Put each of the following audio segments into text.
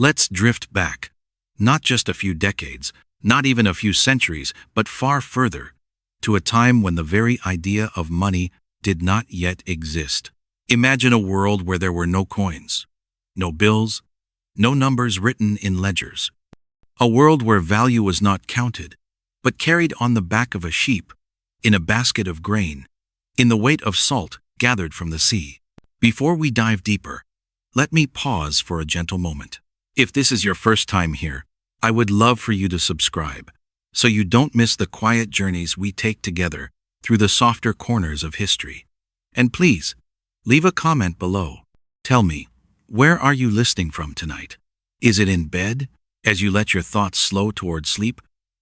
Let's drift back. Not just a few decades, not even a few centuries, but far further, to a time when the very idea of money did not yet exist. Imagine a world where there were no coins, no bills, no numbers written in ledgers. A world where value was not counted, but carried on the back of a sheep, in a basket of grain, in the weight of salt gathered from the sea. Before we dive deeper, let me pause for a gentle moment. If this is your first time here, I would love for you to subscribe, so you don't miss the quiet journeys we take together through the softer corners of history. And please, leave a comment below. Tell me, where are you listening from tonight? Is it in bed, as you let your thoughts slow toward sleep?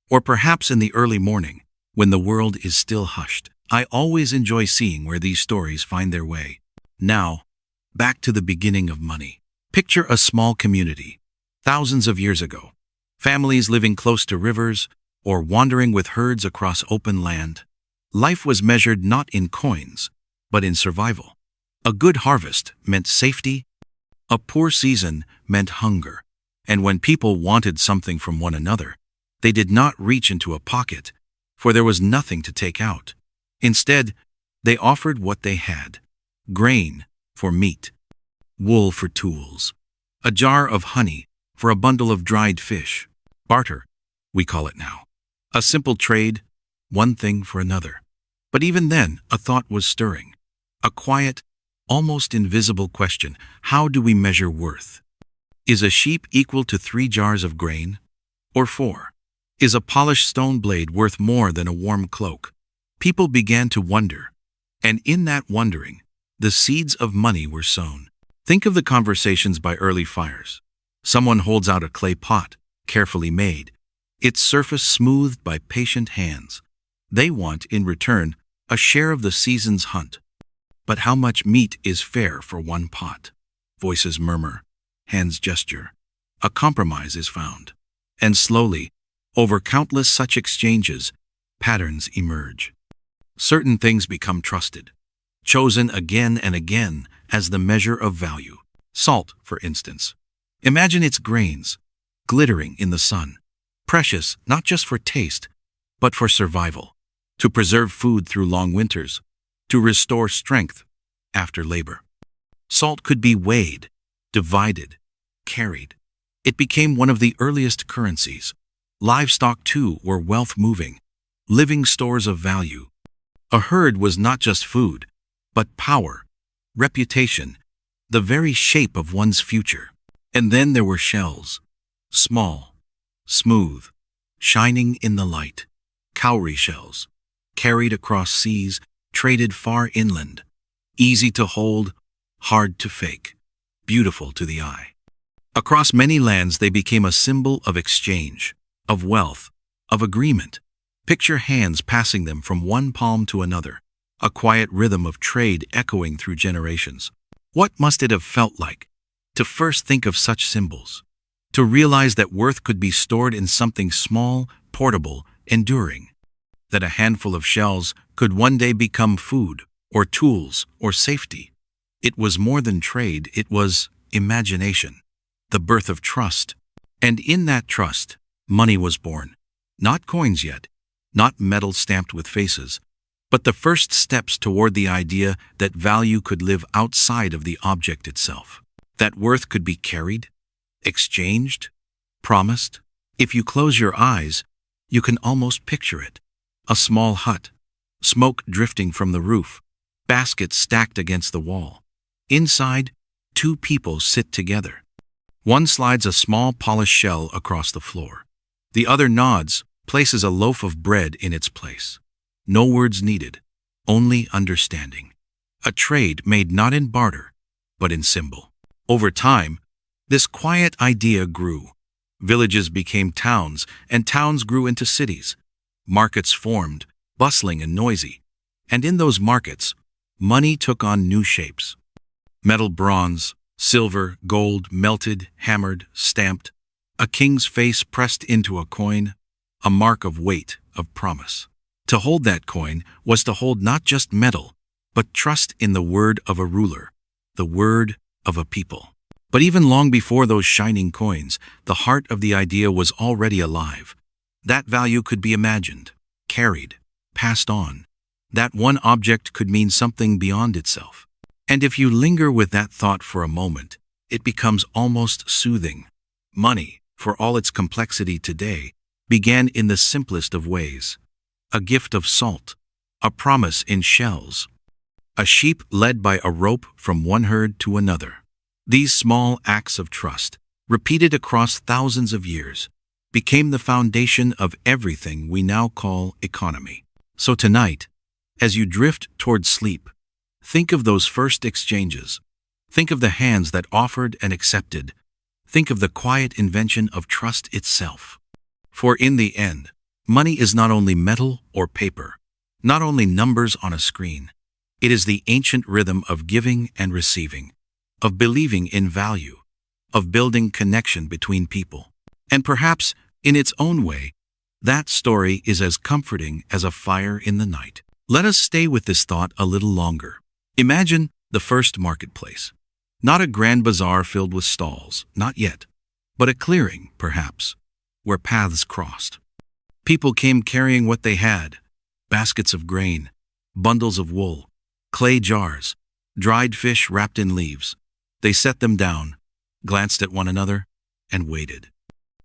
Or perhaps in the early morning, when the world is still hushed? I always enjoy seeing where these stories find their way. Now, back to the beginning of money. Picture a small community, thousands of years ago. Families living close to rivers, or wandering with herds across open land. Life was measured not in coins, but in survival. A good harvest meant safety. A poor season meant hunger. And when people wanted something from one another, they did not reach into a pocket, for there was nothing to take out. Instead, they offered what they had: grain for meat, wool for tools, a jar of honey for a bundle of dried fish. Barter, we call it now. A simple trade, one thing for another. But even then, a thought was stirring. A quiet, almost invisible question: how do we measure worth? Is a sheep equal to 3 jars of grain? Or 4? Is a polished stone blade worth more than a warm cloak? People began to wonder, and in that wondering, the seeds of money were sown. Think of the conversations by early fires. Someone holds out a clay pot, carefully made, its surface smoothed by patient hands. They want, in return, a share of the season's hunt. But how much meat is fair for one pot? Voices murmur, hands gesture. A compromise is found. And slowly, over countless such exchanges, patterns emerge. Certain things become trusted, chosen again and again as the measure of value. Salt, for instance. Imagine its grains, glittering in the sun, precious not just for taste, but for survival, to preserve food through long winters, to restore strength after labor. Salt could be weighed, divided, carried. It became one of the earliest currencies. Livestock, too, were wealth-moving, living stores of value. A herd was not just food, but power, reputation, the very shape of one's future. And then there were shells, small, smooth, shining in the light. Cowrie shells, carried across seas, traded far inland. Easy to hold, hard to fake, beautiful to the eye. Across many lands they became a symbol of exchange, of wealth, of agreement. Picture hands passing them from one palm to another, a quiet rhythm of trade echoing through generations. What must it have felt like to first think of such symbols? To realize that worth could be stored in something small, portable, enduring. That a handful of shells could one day become food, or tools, or safety. It was more than trade, it was imagination, the birth of trust. And in that trust, money was born. Not coins yet, not metal stamped with faces, but the first steps toward the idea that value could live outside of the object itself. That worth could be carried, exchanged, promised. If you close your eyes, you can almost picture it. A small hut, smoke drifting from the roof, baskets stacked against the wall. Inside, 2 people sit together. One slides a small polished shell across the floor. The other nods, places a loaf of bread in its place. No words needed, only understanding. A trade made not in barter, but in symbol. Over time, this quiet idea grew. Villages became towns, and towns grew into cities. Markets formed, bustling and noisy. And in those markets, money took on new shapes. Metal, bronze, silver, gold, melted, hammered, stamped. A king's face pressed into a coin, a mark of weight, of promise. To hold that coin was to hold not just metal, but trust in the word of a ruler, the word of a people. But even long before those shining coins, the heart of the idea was already alive. That value could be imagined, carried, passed on. That one object could mean something beyond itself. And if you linger with that thought for a moment, it becomes almost soothing. Money, for all its complexity today, began in the simplest of ways. A gift of salt, a promise in shells, a sheep led by a rope from one herd to another. These small acts of trust, repeated across thousands of years, became the foundation of everything we now call economy. So tonight, as you drift toward sleep, think of those first exchanges. Think of the hands that offered and accepted. Think of the quiet invention of trust itself. For in the end, money is not only metal or paper, not only numbers on a screen. It is the ancient rhythm of giving and receiving, of believing in value, of building connection between people. And perhaps, in its own way, that story is as comforting as a fire in the night. Let us stay with this thought a little longer. Imagine the first marketplace. Not a grand bazaar filled with stalls, not yet, but a clearing, perhaps, where paths crossed. People came carrying what they had: baskets of grain, bundles of wool, clay jars, dried fish wrapped in leaves. They set them down, glanced at one another, and waited.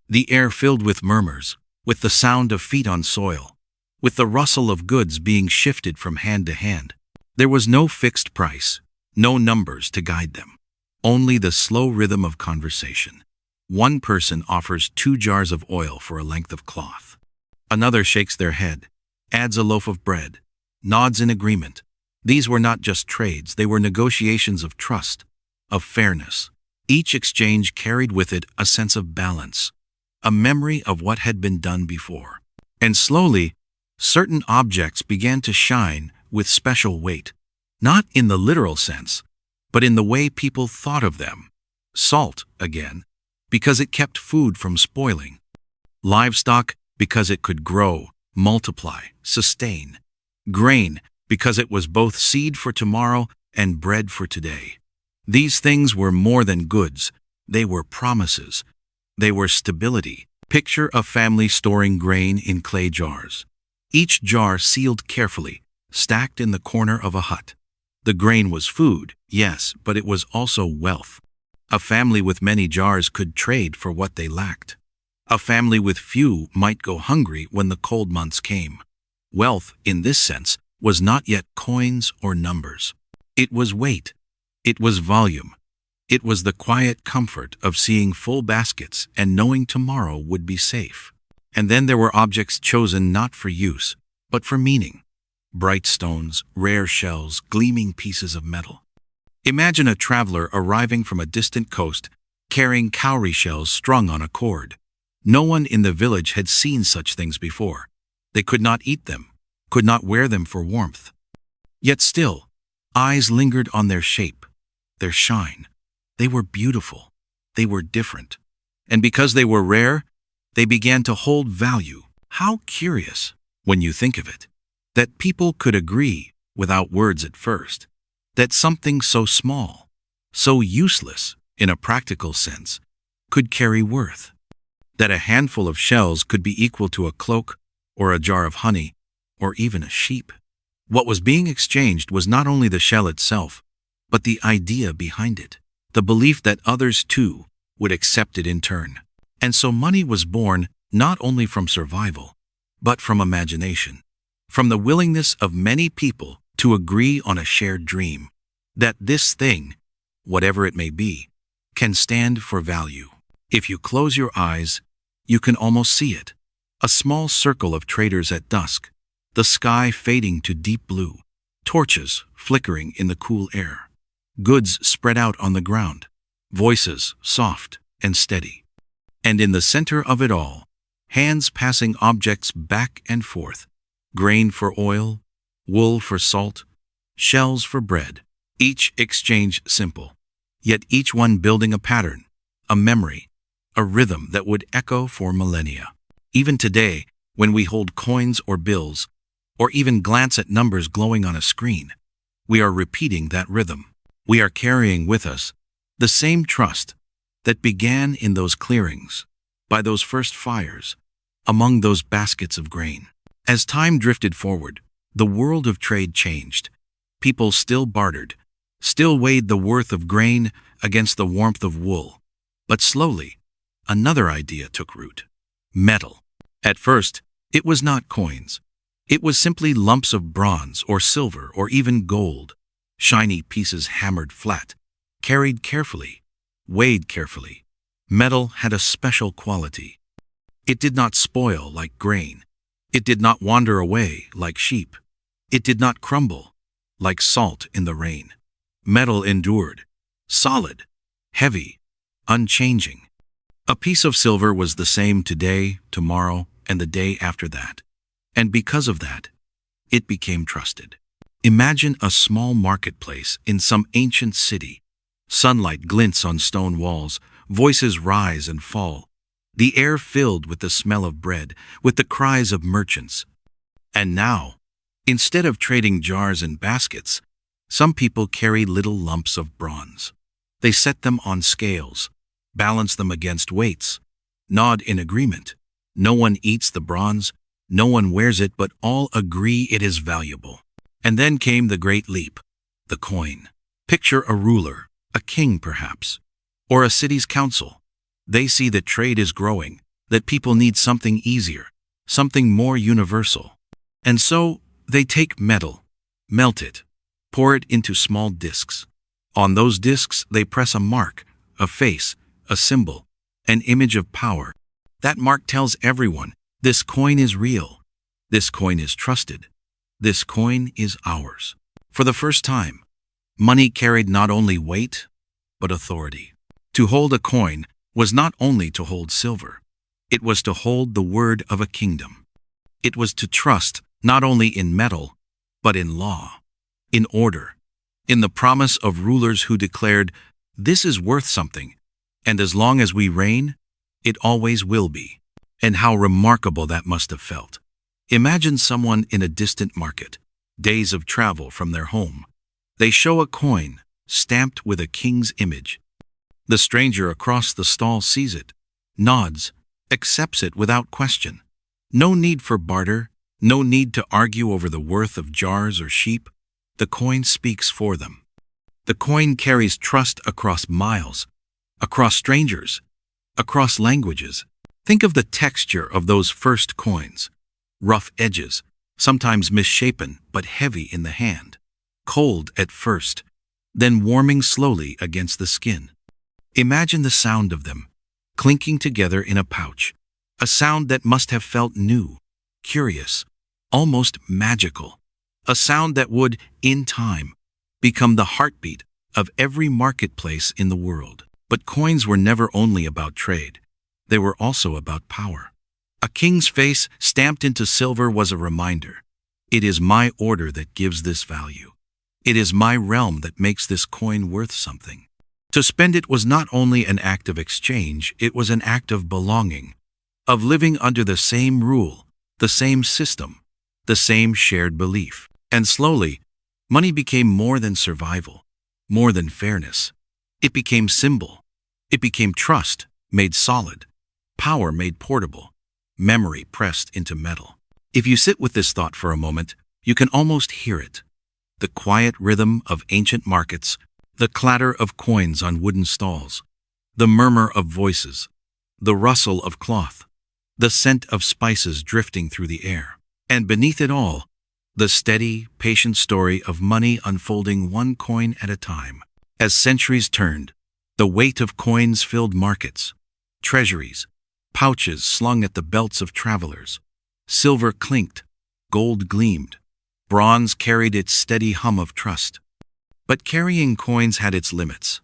The air filled with murmurs, with the sound of feet on soil, with the rustle of goods being shifted from hand to hand. There was no fixed price, no numbers to guide them, only the slow rhythm of conversation. One person offers 2 jars of oil for a length of cloth. Another shakes their head, adds a loaf of bread, nods in agreement. These were not just trades, they were negotiations of trust, of fairness. Each exchange carried with it a sense of balance, a memory of what had been done before. And slowly, certain objects began to shine with special weight, not in the literal sense, but in the way people thought of them. Salt, again, because it kept food from spoiling. Livestock, because it could grow, multiply, sustain. Grain, because it was both seed for tomorrow and bread for today. These things were more than goods. They were promises. They were stability. Picture a family storing grain in clay jars. Each jar sealed carefully, stacked in the corner of a hut. The grain was food, yes, but it was also wealth. A family with many jars could trade for what they lacked. A family with few might go hungry when the cold months came. Wealth, in this sense, was not yet coins or numbers. It was weight. It was volume. It was the quiet comfort of seeing full baskets and knowing tomorrow would be safe. And then there were objects chosen not for use, but for meaning. Bright stones, rare shells, gleaming pieces of metal. Imagine a traveler arriving from a distant coast, carrying cowrie shells strung on a cord. No one in the village had seen such things before. They could not eat them, could not wear them for warmth. Yet still, eyes lingered on their shape, their shine. They were beautiful. They were different. And because they were rare, they began to hold value. How curious, when you think of it, that people could agree, without words at first, that something so small, so useless in a practical sense, could carry worth. That a handful of shells could be equal to a cloak, or a jar of honey, or even a sheep. What was being exchanged was not only the shell itself, but the idea behind it, the belief that others too would accept it in turn. And so money was born not only from survival, but from imagination, from the willingness of many people to agree on a shared dream, that this thing, whatever it may be, can stand for value. If you close your eyes, you can almost see it. A small circle of traders at dusk, the sky fading to deep blue, torches flickering in the cool air, goods spread out on the ground, voices soft and steady. And in the center of it all, hands passing objects back and forth, grain for oil, wool for salt, shells for bread, each exchange simple, yet each one building a pattern, a memory, a rhythm that would echo for millennia. Even today, when we hold coins or bills, or even glance at numbers glowing on a screen, we are repeating that rhythm. We are carrying with us The same trust that began in those clearings, by those first fires, among those baskets of grain. As time drifted forward, the world of trade changed. People still bartered, still weighed the worth of grain against the warmth of wool. But slowly, another idea took root: metal. At first, it was not coins. It was simply lumps of bronze or silver or even gold, shiny pieces hammered flat, carried carefully, weighed carefully. Metal had a special quality. It did not spoil like grain. It did not wander away like sheep. It did not crumble like salt in the rain. Metal endured, solid, heavy, unchanging. A piece of silver was the same today, tomorrow, and the day after that. And because of that, it became trusted. Imagine a small marketplace in some ancient city. Sunlight glints on stone walls, voices rise and fall. The air filled with the smell of bread, with the cries of merchants. And now, instead of trading jars and baskets, some people carry little lumps of bronze. They set them on scales, balance them against weights, nod in agreement. No one eats the bronze, no one wears it, but all agree it is valuable. And then came the great leap: the coin. Picture a ruler, a king perhaps, or a city's council. They see that trade is growing, that people need something easier, something more universal. And so they take metal, melt it, pour it into small discs. On those discs they press a mark, a face, a symbol, an image of power. That mark tells everyone, this coin is real, this coin is trusted, this coin is ours. For the first time, money carried not only weight, but authority. To hold a coin was not only to hold silver, it was to hold the word of a kingdom. It was to trust not only in metal, but in law, in order, in the promise of rulers who declared, this is worth something, and as long as we reign, it always will be. And how remarkable that must have felt. Imagine someone in a distant market, days of travel from their home. They show a coin stamped with a king's image. The stranger across the stall sees it, nods, accepts it without question. No need for barter, no need to argue over the worth of jars or sheep. The coin speaks for them. The coin carries trust across miles, across strangers, across languages. Think of the texture of those first coins. Rough edges, sometimes misshapen but heavy in the hand. Cold at first, then warming slowly against the skin. Imagine the sound of them, clinking together in a pouch. A sound that must have felt new, curious, almost magical. A sound that would, in time, become the heartbeat of every marketplace in the world. But coins were never only about trade. They were also about power. A king's face stamped into silver was a reminder. It is my order that gives this value. It is my realm that makes this coin worth something. To spend it was not only an act of exchange, it was an act of belonging, of living under the same rule, the same system, the same shared belief. And slowly, money became more than survival, more than fairness. It became symbol. It became trust, made solid, power made portable, memory pressed into metal. If you sit with this thought for a moment, you can almost hear it. The quiet rhythm of ancient markets, the clatter of coins on wooden stalls, the murmur of voices, the rustle of cloth, the scent of spices drifting through the air. And beneath it all, the steady, patient story of money unfolding one coin at a time. As centuries turned, the weight of coins filled markets, treasuries, pouches slung at the belts of travelers. Silver clinked, gold gleamed, bronze carried its steady hum of trust. But carrying coins had its limits.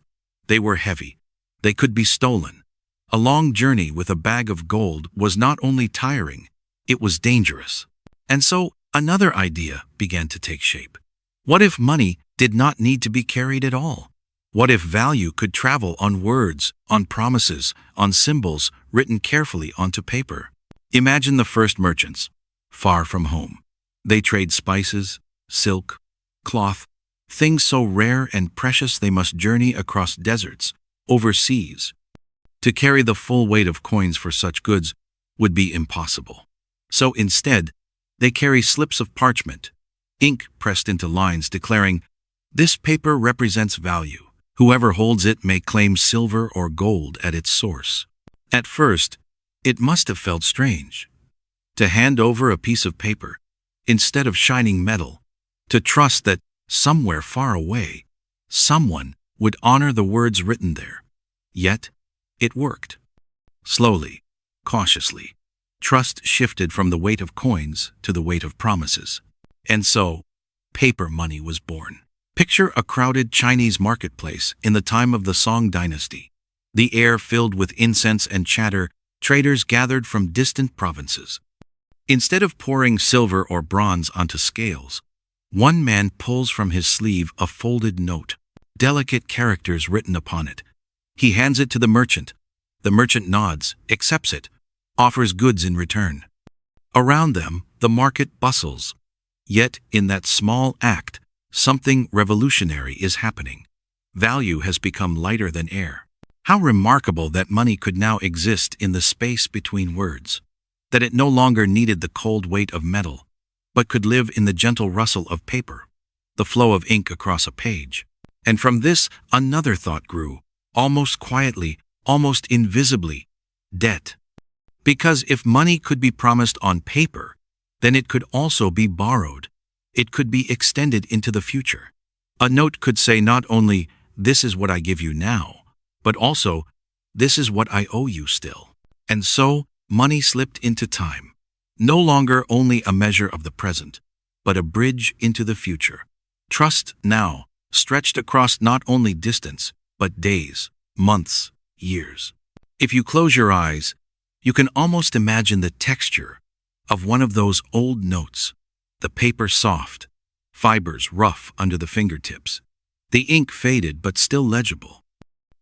They were heavy. They could be stolen. A long journey with a bag of gold was not only tiring, it was dangerous. And so another idea began to take shape. What if money did not need to be carried at all? What if value could travel on words, on promises, on symbols written carefully onto paper? Imagine the first merchants, far from home. They trade spices, silk, cloth, things so rare and precious they must journey across deserts, overseas. To carry the full weight of coins for such goods would be impossible. So instead, they carry slips of parchment, ink pressed into lines declaring, "This paper represents value. Whoever holds it may claim silver or gold at its source." At first, it must have felt strange to hand over a piece of paper instead of shining metal, to trust that somewhere far away, someone would honor the words written there. Yet, it worked. Slowly, cautiously, trust shifted from the weight of coins to the weight of promises. And so, paper money was born. Picture a crowded Chinese marketplace in the time of the Song dynasty. The air filled with incense and chatter, traders gathered from distant provinces. Instead of pouring silver or bronze onto scales, one man pulls from his sleeve a folded note, delicate characters written upon it. He hands it to the merchant. The merchant nods, accepts it, offers goods in return. Around them, the market bustles. Yet, in that small act, something revolutionary is happening. Value has become lighter than air. How remarkable that money could now exist in the space between words, that it no longer needed the cold weight of metal, but could live in the gentle rustle of paper, the flow of ink across a page. And from this, another thought grew, almost quietly, almost invisibly: debt. Because if money could be promised on paper, then it could also be borrowed. It could be extended into the future. A note could say not only, "This is what I give you now," but also, "This is what I owe you still." And so, money slipped into time, no longer only a measure of the present, but a bridge into the future. Trust now stretched across not only distance, but days, months, years. If you close your eyes, you can almost imagine the texture of one of those old notes, the paper soft, fibers rough under the fingertips, the ink faded but still legible.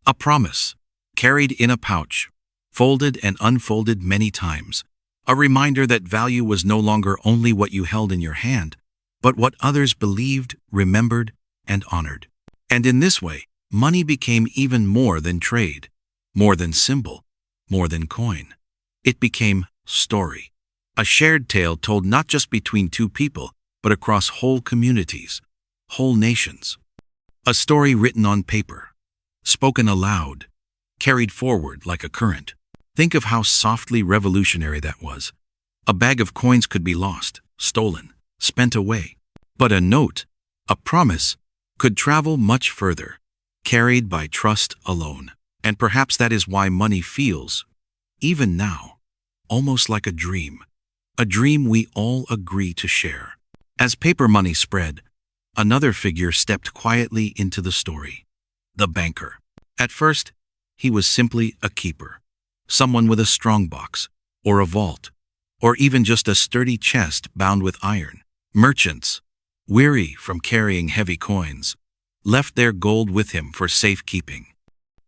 A promise, carried in a pouch, folded and unfolded many times, a reminder that value was no longer only what you held in your hand, but what others believed, remembered, and honored. And in this way, money became even more than trade, more than symbol, more than coin. It became story, a shared tale told not just between two people, but across whole communities, whole nations. A story written on paper, spoken aloud, carried forward like a current. Think of how softly revolutionary that was. A bag of coins could be lost, stolen, spent away. But a note, a promise, could travel much further, carried by trust alone. And perhaps that is why money feels, even now, almost like a dream we all agree to share. As paper money spread, another figure stepped quietly into the story: the banker. At first, he was simply a keeper, someone with a strongbox, or a vault, or even just a sturdy chest bound with iron. Merchants, weary from carrying heavy coins, left their gold with him for safekeeping.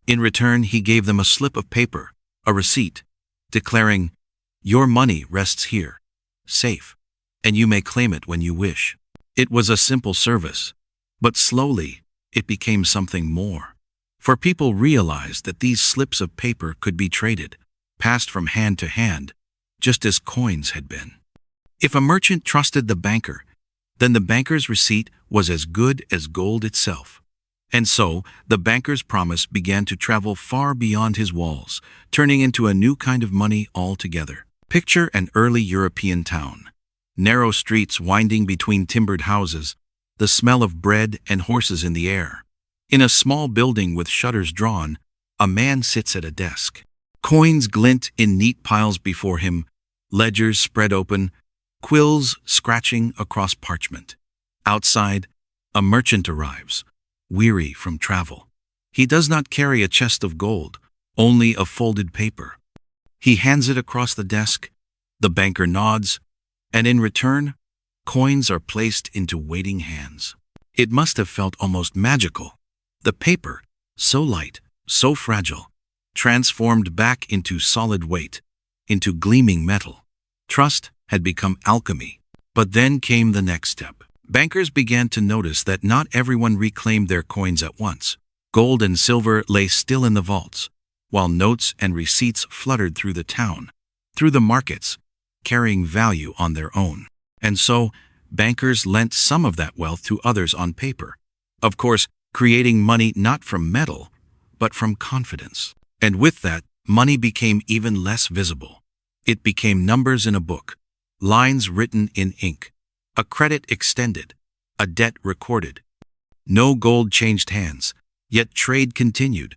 In return, he gave them a slip of paper, a receipt, declaring, "Your money rests here, safe, and you may claim it when you wish." It was a simple service, but slowly it became something more. For people realized that these slips of paper could be traded, passed from hand to hand, just as coins had been. If a merchant trusted the banker, then the banker's receipt was as good as gold itself. And so, the banker's promise began to travel far beyond his walls, turning into a new kind of money altogether. Picture an early European town. Narrow streets winding between timbered houses, the smell of bread and horses in the air. In a small building with shutters drawn, a man sits at a desk. Coins glint in neat piles before him, ledgers spread open, quills scratching across parchment. Outside, a merchant arrives, weary from travel. He does not carry a chest of gold, only a folded paper. He hands it across the desk, the banker nods, and in return, coins are placed into waiting hands. It must have felt almost magical. The paper, so light, so fragile, transformed back into solid weight, into gleaming metal. Trust had become alchemy. But then came the next step. Bankers began to notice that not everyone reclaimed their coins at once. Gold and silver lay still in the vaults, while notes and receipts fluttered through the town, through the markets, carrying value on their own. And so, bankers lent some of that wealth to others on paper, of course, creating money not from metal, but from confidence. And with that, money became even less visible. It became numbers in a book, lines written in ink, a credit extended, a debt recorded. No gold changed hands, yet trade continued.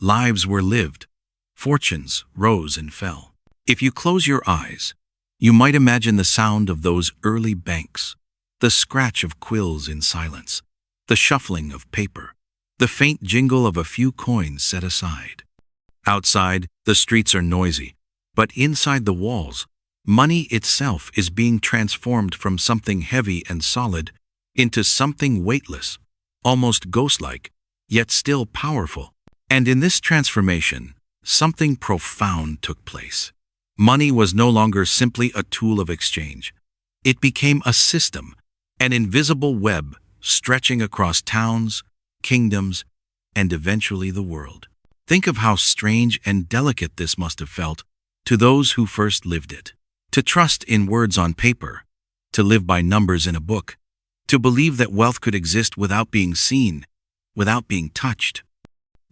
Lives were lived. Fortunes rose and fell. If you close your eyes, you might imagine the sound of those early banks, the scratch of quills in silence, the shuffling of paper, the faint jingle of a few coins set aside. Outside, the streets are noisy, but inside the walls, money itself is being transformed from something heavy and solid into something weightless, almost ghost-like, yet still powerful. And in this transformation, something profound took place. Money was no longer simply a tool of exchange. It became a system, an invisible web stretching across towns, kingdoms, and eventually the world. Think of how strange and delicate this must have felt to those who first lived it. To trust in words on paper, to live by numbers in a book, to believe that wealth could exist without being seen, without being touched.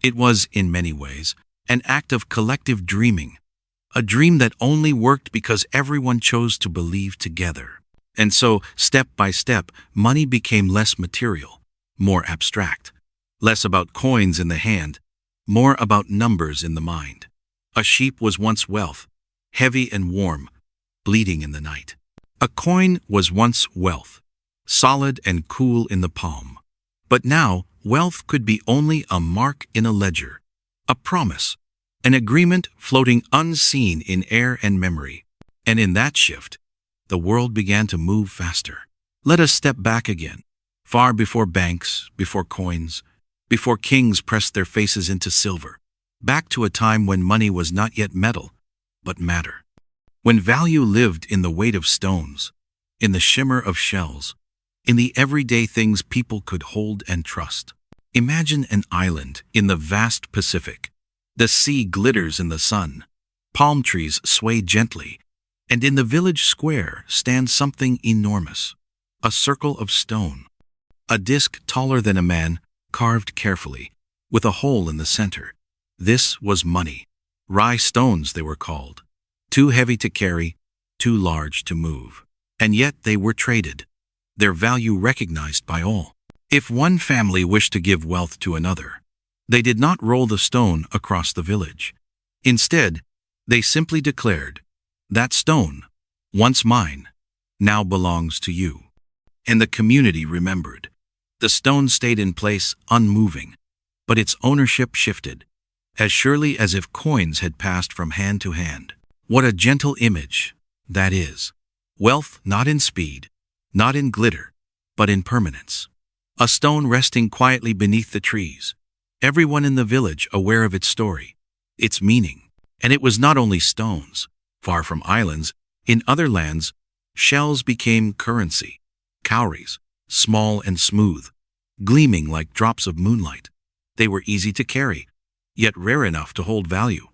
It was, in many ways, an act of collective dreaming, a dream that only worked because everyone chose to believe together. And so, step by step, money became less material, more abstract, less about coins in the hand, more about numbers in the mind. A sheep was once wealth, heavy and warm, bleeding in the night. A coin was once wealth, solid and cool in the palm. But now, wealth could be only a mark in a ledger, a promise, an agreement floating unseen in air and memory. And in that shift, the world began to move faster. Let us step back again, far before banks, before coins, before kings pressed their faces into silver, back to a time when money was not yet metal, but matter. When value lived in the weight of stones, in the shimmer of shells, in the everyday things people could hold and trust. Imagine an island in the vast Pacific. The sea glitters in the sun. Palm trees sway gently, and in the village square stands something enormous, a circle of stone, a disc taller than a man, carved carefully, with a hole in the center. This was money. Rye stones, they were called. Too heavy to carry, too large to move. And yet they were traded, their value recognized by all. If one family wished to give wealth to another, they did not roll the stone across the village. Instead, they simply declared, "That stone, once mine, now belongs to you." And the community remembered. The stone stayed in place, unmoving, but its ownership shifted, as surely as if coins had passed from hand to hand. What a gentle image, that is. Wealth not in speed, not in glitter, but in permanence. A stone resting quietly beneath the trees, everyone in the village aware of its story, its meaning. And it was not only stones. Far from islands, in other lands, shells became currency. Cowries, small and smooth, gleaming like drops of moonlight. They were easy to carry, yet rare enough to hold value.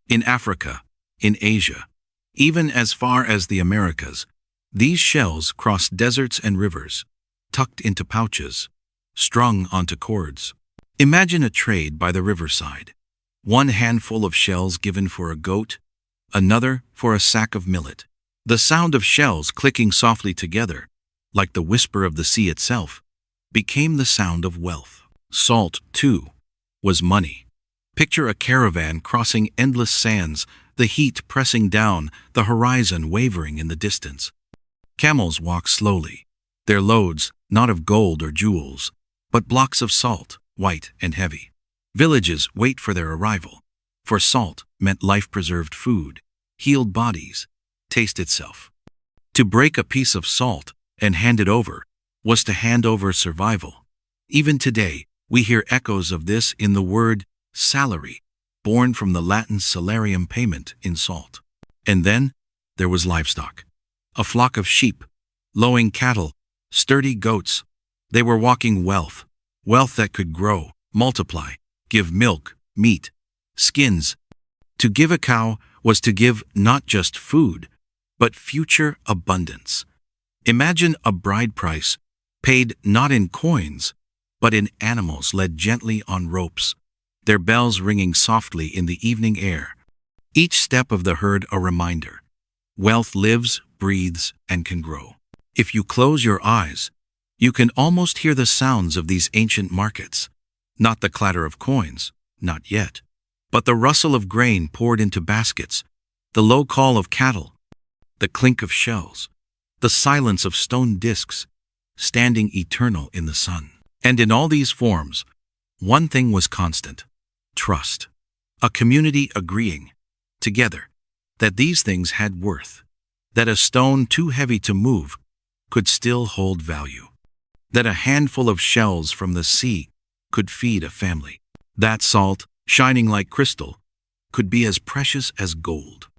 In Africa, in Asia, even as far as the Americas, these shells crossed deserts and rivers, tucked into pouches, strung onto cords. Imagine a trade by the riverside. One handful of shells given for a goat, another for a sack of millet. The sound of shells clicking softly together, like the whisper of the sea itself, became the sound of wealth. Salt, too, was money. Picture a caravan crossing endless sands, the heat pressing down, the horizon wavering in the distance. Camels walk slowly, their loads not of gold or jewels, but blocks of salt, white and heavy. Villages wait for their arrival, for salt meant life-preserved food, healed bodies, taste itself. To break a piece of salt and hand it over was to hand over survival. Even today, we hear echoes of this in the word salary, born from the Latin salarium, payment in salt. And then there was livestock. A flock of sheep, lowing cattle, sturdy goats. They were walking wealth, wealth that could grow, multiply, give milk, meat, skins. To give a cow was to give not just food, but future abundance. Imagine a bride price paid not in coins, but in animals led gently on ropes, their bells ringing softly in the evening air. Each step of the herd a reminder. Wealth lives, breathes, and can grow. If you close your eyes, you can almost hear the sounds of these ancient markets. Not the clatter of coins, not yet, but the rustle of grain poured into baskets, the low call of cattle, the clink of shells, the silence of stone discs, standing eternal in the sun. And in all these forms, one thing was constant: trust. A community agreeing, together, that these things had worth, that a stone too heavy to move could still hold value, that a handful of shells from the sea could feed a family, that salt, shining like crystal, could be as precious as gold.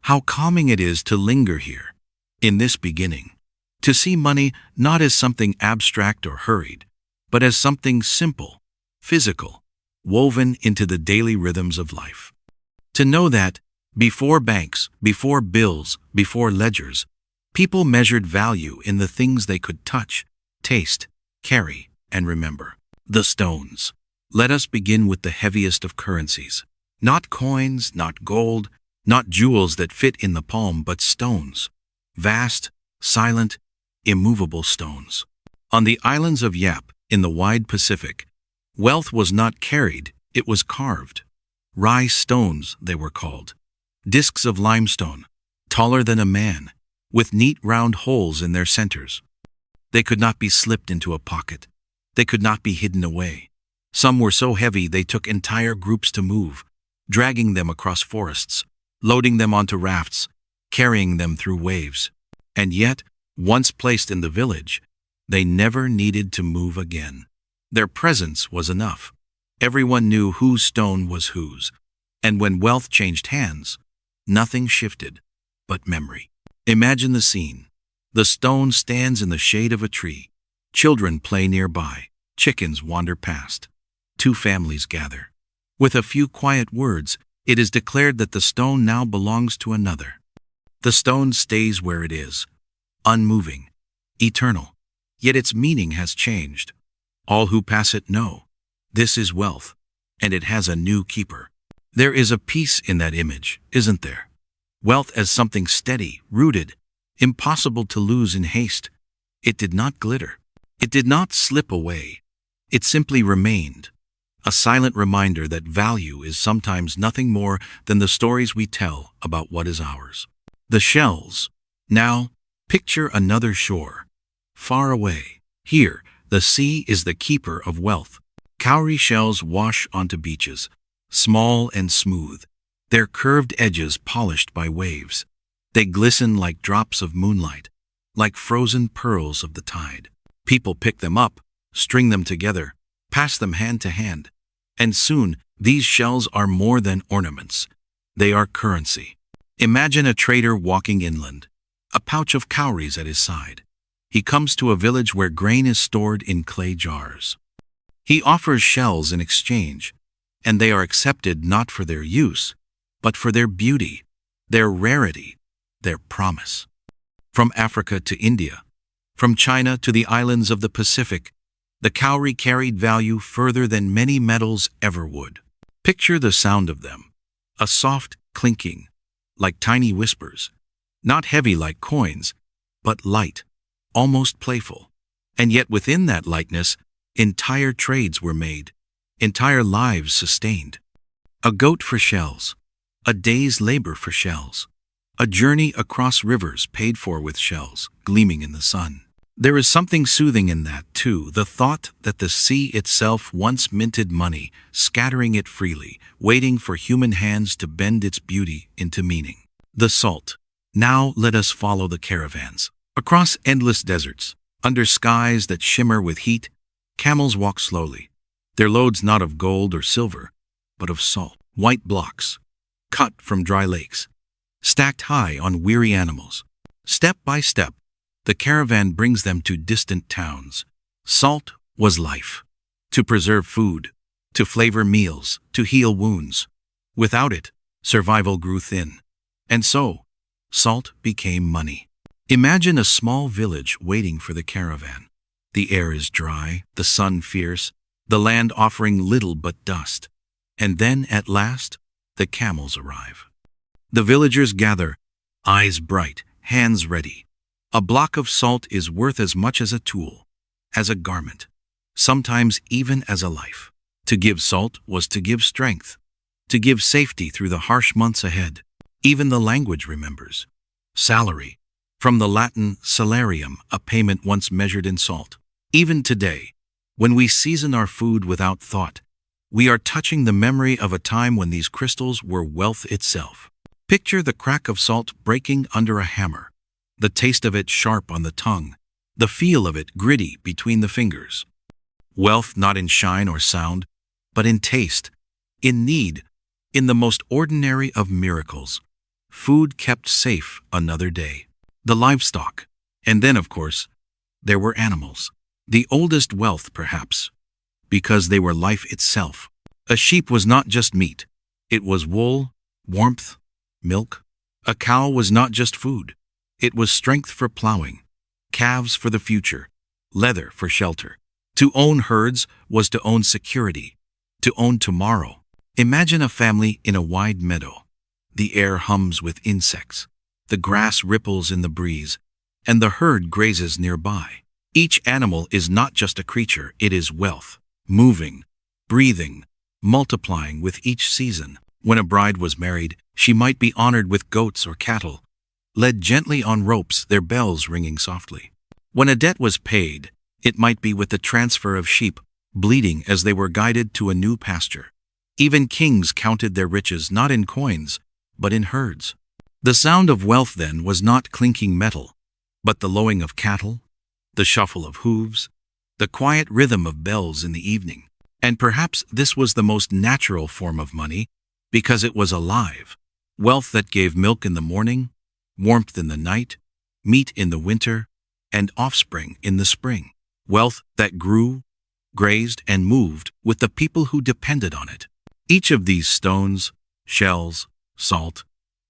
How calming it is to linger here, in this beginning, to see money not as something abstract or hurried, but as something simple, physical, woven into the daily rhythms of life. To know that, before banks, before bills, before ledgers, people measured value in the things they could touch, taste, carry, and remember. The stones. Let us begin with the heaviest of currencies. Not coins, not gold, not jewels that fit in the palm, but stones. Vast, silent, immovable stones. On the islands of Yap, in the wide Pacific, wealth was not carried, it was carved. Rye stones, they were called. Discs of limestone, taller than a man, with neat round holes in their centers. They could not be slipped into a pocket. They could not be hidden away. Some were so heavy they took entire groups to move, dragging them across forests, loading them onto rafts, carrying them through waves. And yet, once placed in the village, they never needed to move again. Their presence was enough. Everyone knew whose stone was whose, and when wealth changed hands, nothing shifted but memory. Imagine the scene. The stone stands in the shade of a tree. Children play nearby. Chickens wander past. Two families gather. With a few quiet words, it is declared that the stone now belongs to another. The stone stays where it is, unmoving, eternal, yet its meaning has changed. All who pass it know, this is wealth, and it has a new keeper. There is a peace in that image, isn't there? Wealth as something steady, rooted, impossible to lose in haste. It did not glitter. It did not slip away. It simply remained, a silent reminder that value is sometimes nothing more than the stories we tell about what is ours. The shells. Now, picture another shore, far away. Here, the sea is the keeper of wealth. Cowrie shells wash onto beaches, small and smooth, their curved edges polished by waves. They glisten like drops of moonlight, like frozen pearls of the tide. People pick them up, string them together, pass them hand to hand, and soon these shells are more than ornaments. They are currency. Imagine a trader walking inland, a pouch of cowries at his side. He comes to a village where grain is stored in clay jars. He offers shells in exchange, and they are accepted not for their use, but for their beauty, their rarity, their promise. From Africa to India, from China to the islands of the Pacific, the cowrie carried value further than many metals ever would. Picture the sound of them, a soft clinking, like tiny whispers, not heavy like coins, but light, almost playful. And yet within that lightness, entire trades were made, entire lives sustained. A goat for shells, a day's labor for shells, a journey across rivers paid for with shells, gleaming in the sun. There is something soothing in that, too, the thought that the sea itself once minted money, scattering it freely, waiting for human hands to bend its beauty into meaning. The salt. Now let us follow the caravans. Across endless deserts, under skies that shimmer with heat, camels walk slowly, their loads not of gold or silver, but of salt. White blocks, cut from dry lakes, stacked high on weary animals. Step by step, the caravan brings them to distant towns. Salt was life. To preserve food, to flavor meals, to heal wounds. Without it, survival grew thin. And so, salt became money. Imagine a small village waiting for the caravan. The air is dry, the sun fierce, the land offering little but dust. And then, at last, the camels arrive. The villagers gather, eyes bright, hands ready. A block of salt is worth as much as a tool, as a garment, sometimes even as a life. To give salt was to give strength, to give safety through the harsh months ahead. Even the language remembers. Salary, from the Latin salarium, a payment once measured in salt. Even today, when we season our food without thought, we are touching the memory of a time when these crystals were wealth itself. Picture the crack of salt breaking under a hammer, the taste of it sharp on the tongue, the feel of it gritty between the fingers. Wealth not in shine or sound, but in taste, in need, in the most ordinary of miracles. Food kept safe another day. The livestock. And then, of course, there were animals. The oldest wealth, perhaps, because they were life itself. A sheep was not just meat. It was wool, warmth, milk. A cow was not just food. It was strength for plowing, calves for the future, leather for shelter. To own herds was to own security, to own tomorrow. Imagine a family in a wide meadow. The air hums with insects. The grass ripples in the breeze, and the herd grazes nearby. Each animal is not just a creature, it is wealth, moving, breathing, multiplying with each season. When a bride was married, she might be honored with goats or cattle, led gently on ropes, their bells ringing softly. When a debt was paid, it might be with the transfer of sheep, bleating as they were guided to a new pasture. Even kings counted their riches not in coins, but in herds. The sound of wealth then was not clinking metal, but the lowing of cattle, the shuffle of hooves, the quiet rhythm of bells in the evening. And perhaps this was the most natural form of money, because it was alive. Wealth that gave milk in the morning, warmth in the night, meat in the winter, and offspring in the spring. Wealth that grew, grazed, and moved with the people who depended on it. Each of these stones, shells, salt,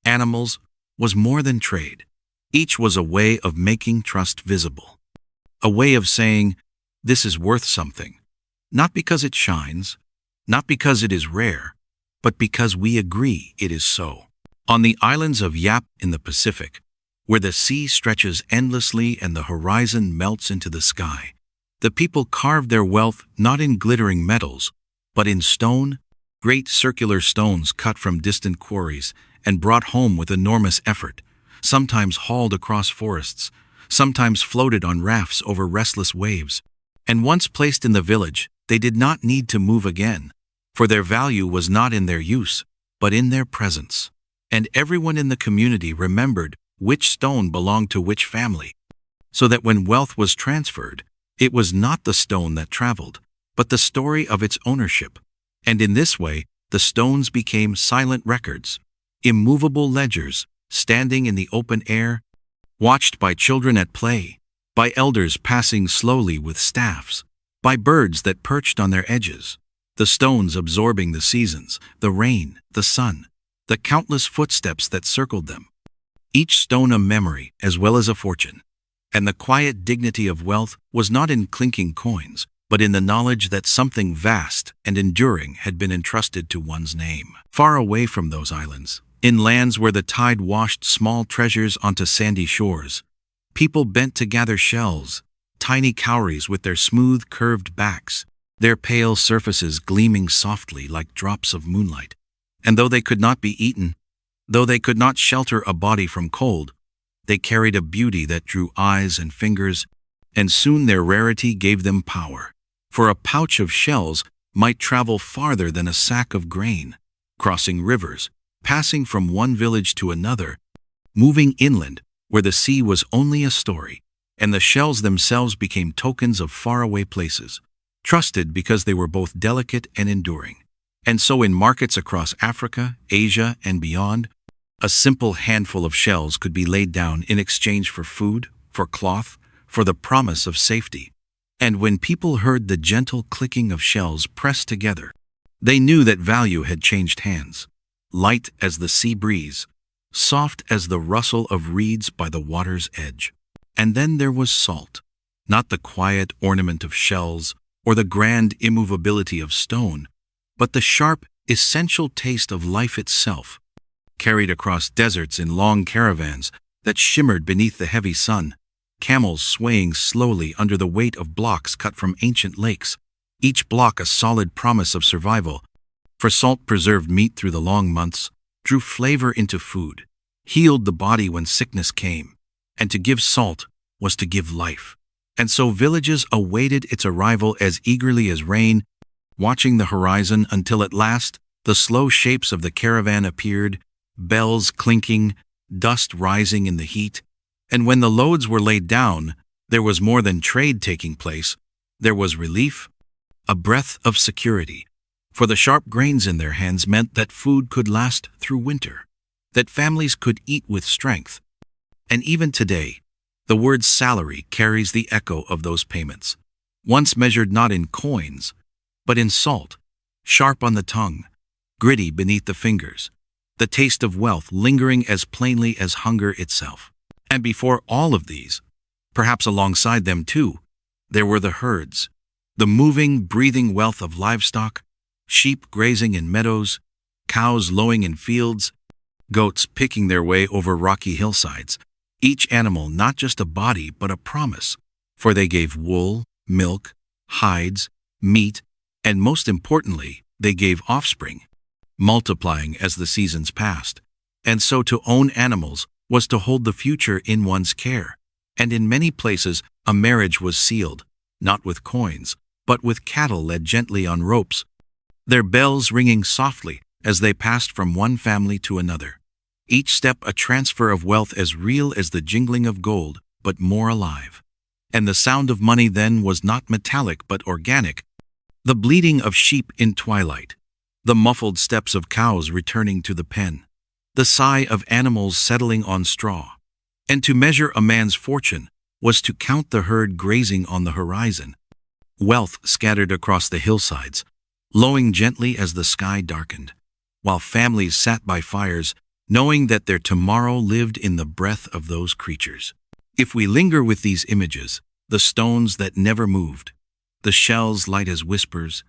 animals, was more than trade. Each was a way of making trust visible. A way of saying, this is worth something. Not because it shines, not because it is rare, but because we agree it is so. On the islands of Yap in the Pacific, where the sea stretches endlessly and the horizon melts into the sky, the people carved their wealth not in glittering metals, but in stone, great circular stones cut from distant quarries and brought home with enormous effort, sometimes hauled across forests, sometimes floated on rafts over restless waves. And once placed in the village, they did not need to move again, for their value was not in their use, but in their presence. And everyone in the community remembered which stone belonged to which family, so that when wealth was transferred, it was not the stone that traveled, but the story of its ownership. And in this way, the stones became silent records, immovable ledgers, standing in the open air, watched by children at play, by elders passing slowly with staffs, by birds that perched on their edges, the stones absorbing the seasons, the rain, the sun, the countless footsteps that circled them. Each stone a memory as well as a fortune. And the quiet dignity of wealth was not in clinking coins, but in the knowledge that something vast and enduring had been entrusted to one's name. Far away from those islands, in lands where the tide washed small treasures onto sandy shores, people bent to gather shells, tiny cowries with their smooth, curved backs, their pale surfaces gleaming softly like drops of moonlight. And though they could not be eaten, though they could not shelter a body from cold, they carried a beauty that drew eyes and fingers, and soon their rarity gave them power. For a pouch of shells might travel farther than a sack of grain, crossing rivers, passing from one village to another, moving inland where the sea was only a story, and the shells themselves became tokens of faraway places, trusted because they were both delicate and enduring. And so in markets across Africa, Asia, and beyond, a simple handful of shells could be laid down in exchange for food, for cloth, for the promise of safety. And when people heard the gentle clicking of shells pressed together, They knew that value had changed hands, light as the sea breeze, soft as the rustle of reeds by the water's edge. And then there was salt, not the quiet ornament of shells or the grand immovability of stone, but the sharp, essential taste of life itself, carried across deserts in long caravans that shimmered beneath the heavy sun, camels swaying slowly under the weight of blocks cut from ancient lakes, each block a solid promise of survival. For salt preserved meat through the long months, drew flavor into food, healed the body when sickness came, and to give salt was to give life. And so villages awaited its arrival as eagerly as rain, watching the horizon until at last the slow shapes of the caravan appeared, bells clinking, dust rising in the heat. And when the loads were laid down, there was more than trade taking place. There was relief, a breath of security. For the sharp grains in their hands meant that food could last through winter, that families could eat with strength. And even today, the word salary carries the echo of those payments, once measured not in coins, but in salt, sharp on the tongue, gritty beneath the fingers, the taste of wealth lingering as plainly as hunger itself. And before all of these, perhaps alongside them too, there were the herds, the moving, breathing wealth of livestock, sheep grazing in meadows, cows lowing in fields, goats picking their way over rocky hillsides, each animal not just a body but a promise, for they gave wool, milk, hides, meat, and most importantly, they gave offspring, multiplying as the seasons passed. And so to own animals was to hold the future in one's care, and in many places a marriage was sealed, not with coins, but with cattle led gently on ropes, their bells ringing softly as they passed from one family to another. Each step a transfer of wealth as real as the jingling of gold, but more alive. And the sound of money then was not metallic but organic, the bleating of sheep in twilight, the muffled steps of cows returning to the pen, the sigh of animals settling on straw. And to measure a man's fortune was to count the herd grazing on the horizon, wealth scattered across the hillsides, lowing gently as the sky darkened, while families sat by fires, knowing that their tomorrow lived in the breath of those creatures. If we linger with these images, the stones that never moved, the shells light as whispers,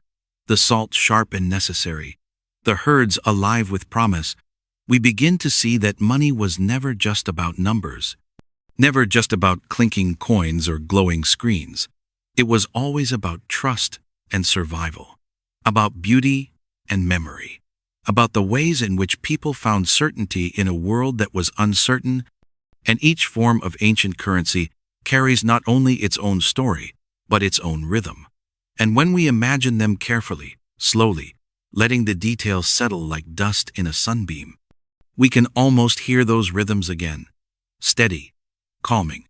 the salt sharp and necessary, the herds alive with promise, we begin to see that money was never just about numbers, never just about clinking coins or glowing screens. It was always about trust and survival, about beauty and memory, about the ways in which people found certainty in a world that was uncertain. And each form of ancient currency carries not only its own story, but its own rhythm. And when we imagine them carefully, slowly, letting the details settle like dust in a sunbeam, we can almost hear those rhythms again, steady, calming,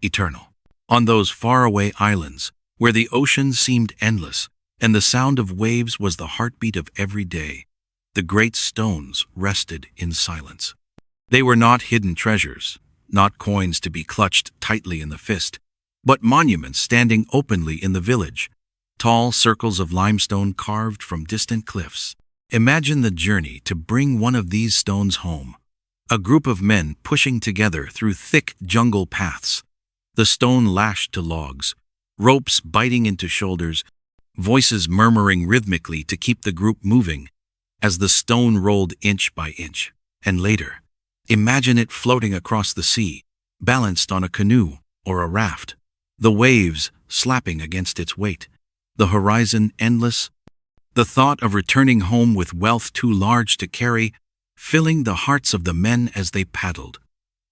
eternal. On those faraway islands, where the ocean seemed endless, and the sound of waves was the heartbeat of every day, the great stones rested in silence. They were not hidden treasures, not coins to be clutched tightly in the fist, but monuments standing openly in the village, tall circles of limestone carved from distant cliffs. Imagine the journey to bring one of these stones home. A group of men pushing together through thick jungle paths, the stone lashed to logs, ropes biting into shoulders, voices murmuring rhythmically to keep the group moving as the stone rolled inch by inch. And later, imagine it floating across the sea, balanced on a canoe or a raft, the waves slapping against its weight, the horizon endless, the thought of returning home with wealth too large to carry, filling the hearts of the men as they paddled.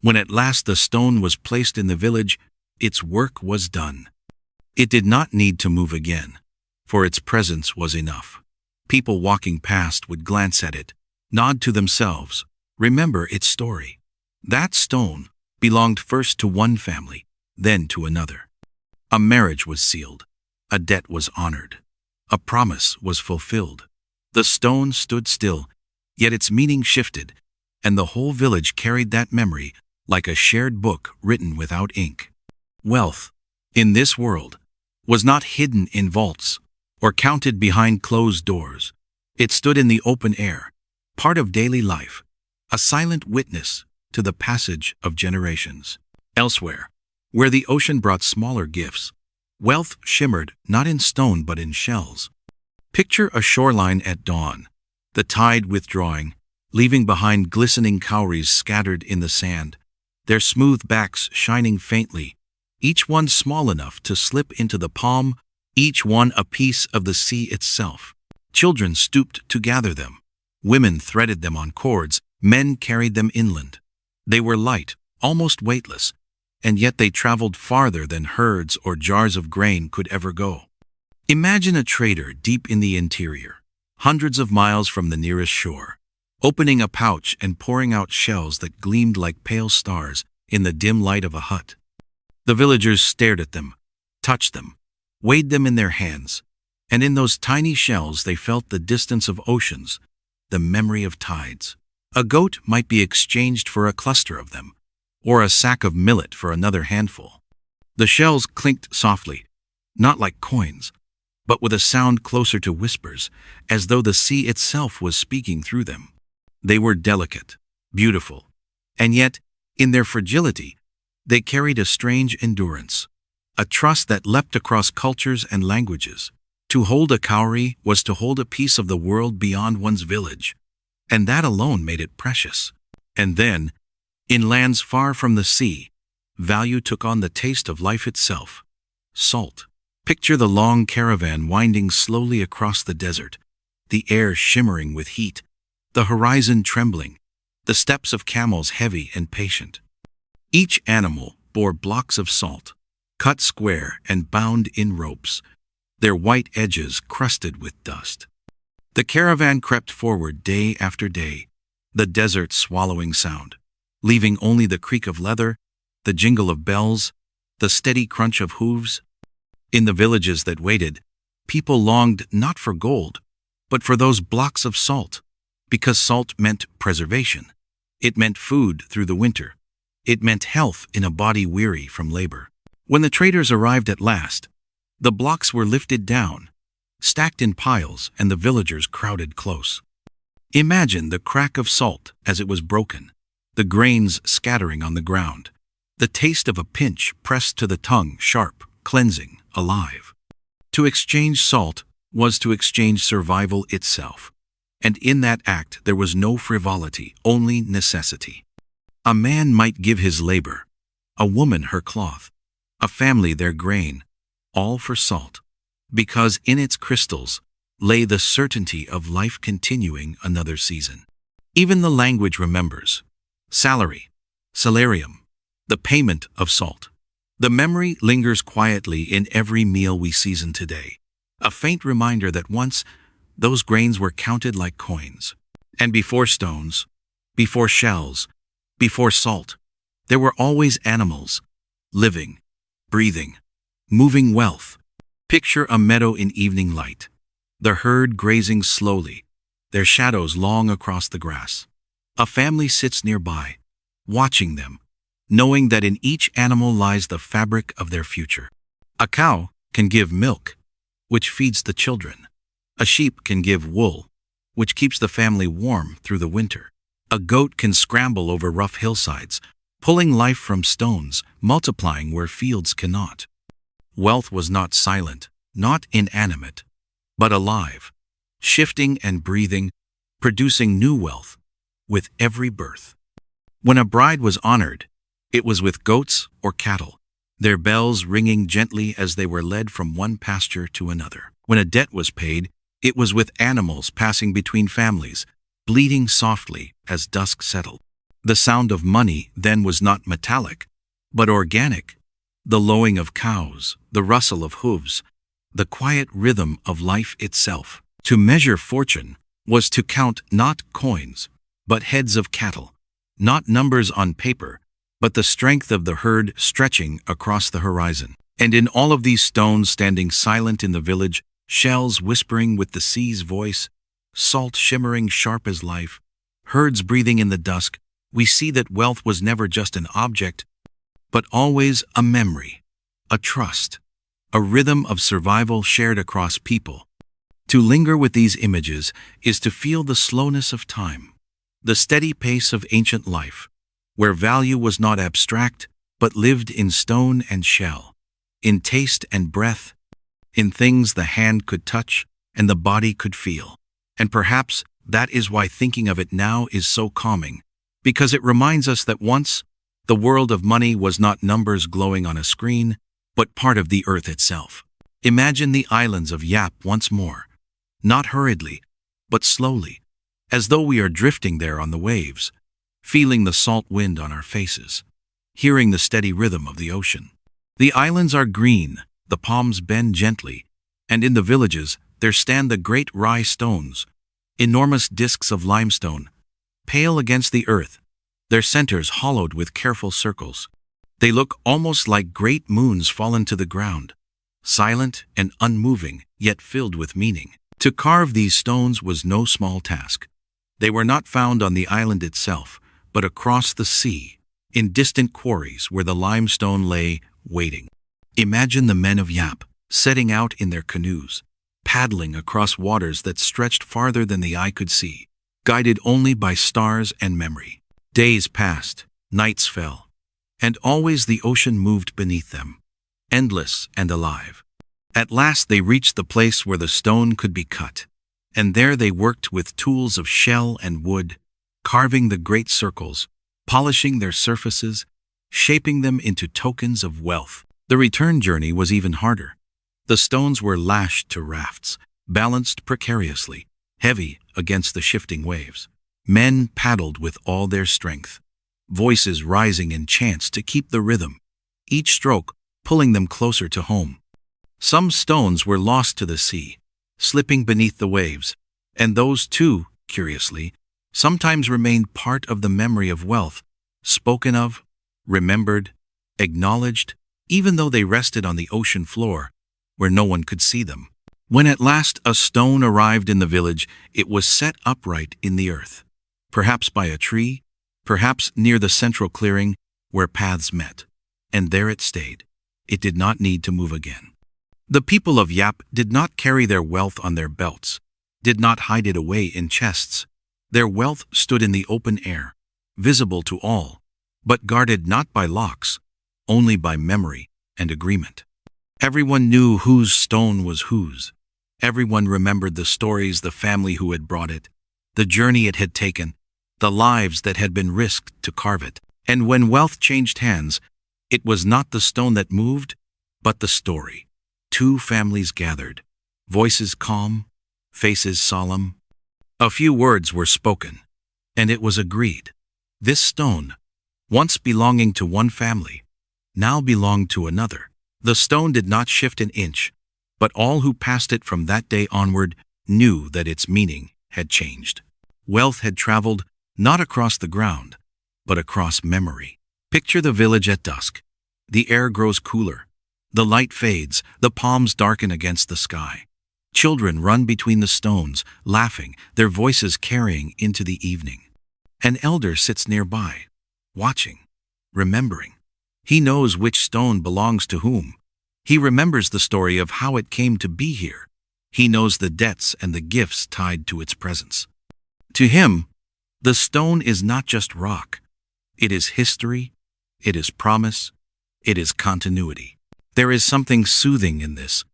When at last the stone was placed in the village, its work was done. It did not need to move again, for its presence was enough. People walking past would glance at it, nod to themselves, remember its story. That stone belonged first to one family, then to another. A marriage was sealed, a debt was honored, a promise was fulfilled. The stone stood still, yet its meaning shifted, and the whole village carried that memory like a shared book written without ink. Wealth, in this world, was not hidden in vaults or counted behind closed doors. It stood in the open air, part of daily life, a silent witness to the passage of generations. Elsewhere, where the ocean brought smaller gifts, wealth shimmered not in stone but in shells. Picture a shoreline at dawn, the tide withdrawing, leaving behind glistening cowries scattered in the sand, their smooth backs shining faintly, each one small enough to slip into the palm, each one a piece of the sea itself. Children stooped to gather them. Women threaded them on cords, men carried them inland. They were light, almost weightless, and yet they traveled farther than herds or jars of grain could ever go. Imagine a trader deep in the interior, hundreds of miles from the nearest shore, opening a pouch and pouring out shells that gleamed like pale stars in the dim light of a hut. The villagers stared at them, touched them, weighed them in their hands, and in those tiny shells they felt the distance of oceans, the memory of tides. A goat might be exchanged for a cluster of them, or a sack of millet for another handful. The shells clinked softly, not like coins, but with a sound closer to whispers, as though the sea itself was speaking through them. They were delicate, beautiful, and yet, in their fragility, they carried a strange endurance, a trust that leapt across cultures and languages. To hold a cowrie was to hold a piece of the world beyond one's village, and that alone made it precious. And then, in lands far from the sea, value took on the taste of life itself, salt. Picture the long caravan winding slowly across the desert, the air shimmering with heat, the horizon trembling, the steps of camels heavy and patient. Each animal bore blocks of salt, cut square and bound in ropes, their white edges crusted with dust. The caravan crept forward day after day, the desert swallowing sound, leaving only the creak of leather, the jingle of bells, the steady crunch of hooves. In the villages that waited, people longed not for gold, but for those blocks of salt, because salt meant preservation. It meant food through the winter. It meant health in a body weary from labor. When the traders arrived at last, the blocks were lifted down, stacked in piles, and the villagers crowded close. Imagine the crack of salt as it was broken, the grains scattering on the ground, the taste of a pinch pressed to the tongue, sharp, cleansing, alive. To exchange salt was to exchange survival itself, and in that act there was no frivolity, only necessity. A man might give his labor, a woman her cloth, a family their grain, all for salt, because in its crystals lay the certainty of life continuing another season. Even the language remembers. Salary, salarium, the payment of salt. The memory lingers quietly in every meal we season today, a faint reminder that once those grains were counted like coins. And before stones, before shells, before salt, there were always animals, living, breathing, moving wealth. Picture a meadow in evening light, the herd grazing slowly, their shadows long across the grass. A family sits nearby, watching them, knowing that in each animal lies the fabric of their future. A cow can give milk, which feeds the children. A sheep can give wool, which keeps the family warm through the winter. A goat can scramble over rough hillsides, pulling life from stones, multiplying where fields cannot. Wealth was not silent, not inanimate, but alive, shifting and breathing, producing new wealth with every birth. When a bride was honored, it was with goats or cattle, their bells ringing gently as they were led from one pasture to another. When a debt was paid, it was with animals passing between families, bleating softly as dusk settled. The sound of money then was not metallic, but organic. The lowing of cows, the rustle of hooves, the quiet rhythm of life itself. To measure fortune was to count not coins, but heads of cattle, not numbers on paper, but the strength of the herd stretching across the horizon. And in all of these stones standing silent in the village, shells whispering with the sea's voice, salt shimmering sharp as life, herds breathing in the dusk, we see that wealth was never just an object, but always a memory, a trust, a rhythm of survival shared across people. To linger with these images is to feel the slowness of time, the steady pace of ancient life, where value was not abstract, but lived in stone and shell, in taste and breath, in things the hand could touch and the body could feel. And perhaps that is why thinking of it now is so calming, because it reminds us that once, the world of money was not numbers glowing on a screen, but part of the earth itself. Imagine the islands of Yap once more, not hurriedly, but slowly, as though we are drifting there on the waves, feeling the salt wind on our faces, hearing the steady rhythm of the ocean. The islands are green, the palms bend gently, and in the villages there stand the great rye stones, enormous discs of limestone, pale against the earth, their centers hollowed with careful circles. They look almost like great moons fallen to the ground, silent and unmoving, yet filled with meaning. To carve these stones was no small task. They were not found on the island itself, but across the sea, in distant quarries where the limestone lay waiting. Imagine the men of Yap setting out in their canoes, paddling across waters that stretched farther than the eye could see, guided only by stars and memory. Days passed, nights fell, and always the ocean moved beneath them, endless and alive. At last they reached the place where the stone could be cut, and there they worked with tools of shell and wood, carving the great circles, polishing their surfaces, shaping them into tokens of wealth. The return journey was even harder. The stones were lashed to rafts, balanced precariously, heavy against the shifting waves. Men paddled with all their strength, voices rising in chants to keep the rhythm, each stroke pulling them closer to home. Some stones were lost to the sea, slipping beneath the waves, and those too, curiously, sometimes remained part of the memory of wealth, spoken of, remembered, acknowledged, even though they rested on the ocean floor, where no one could see them. When at last a stone arrived in the village, it was set upright in the earth, perhaps by a tree, perhaps near the central clearing where paths met. And there it stayed. It did not need to move again. The people of Yap did not carry their wealth on their belts, did not hide it away in chests. Their wealth stood in the open air, visible to all, but guarded not by locks, only by memory and agreement. Everyone knew whose stone was whose. Everyone remembered the stories, the family who had brought it, the journey it had taken, the lives that had been risked to carve it. And when wealth changed hands, it was not the stone that moved, but the story. Two families gathered, voices calm, faces solemn. A few words were spoken, and it was agreed. This stone, once belonging to one family, now belonged to another. The stone did not shift an inch, but all who passed it from that day onward knew that its meaning had changed. Wealth had traveled not across the ground, but across memory. Picture the village at dusk. The air grows cooler. The light fades, the palms darken against the sky. Children run between the stones, laughing, their voices carrying into the evening. An elder sits nearby, watching, remembering. He knows which stone belongs to whom. He remembers the story of how it came to be here. He knows the debts and the gifts tied to its presence. To him, the stone is not just rock. It is history, it is promise, it is continuity. There is something soothing in this,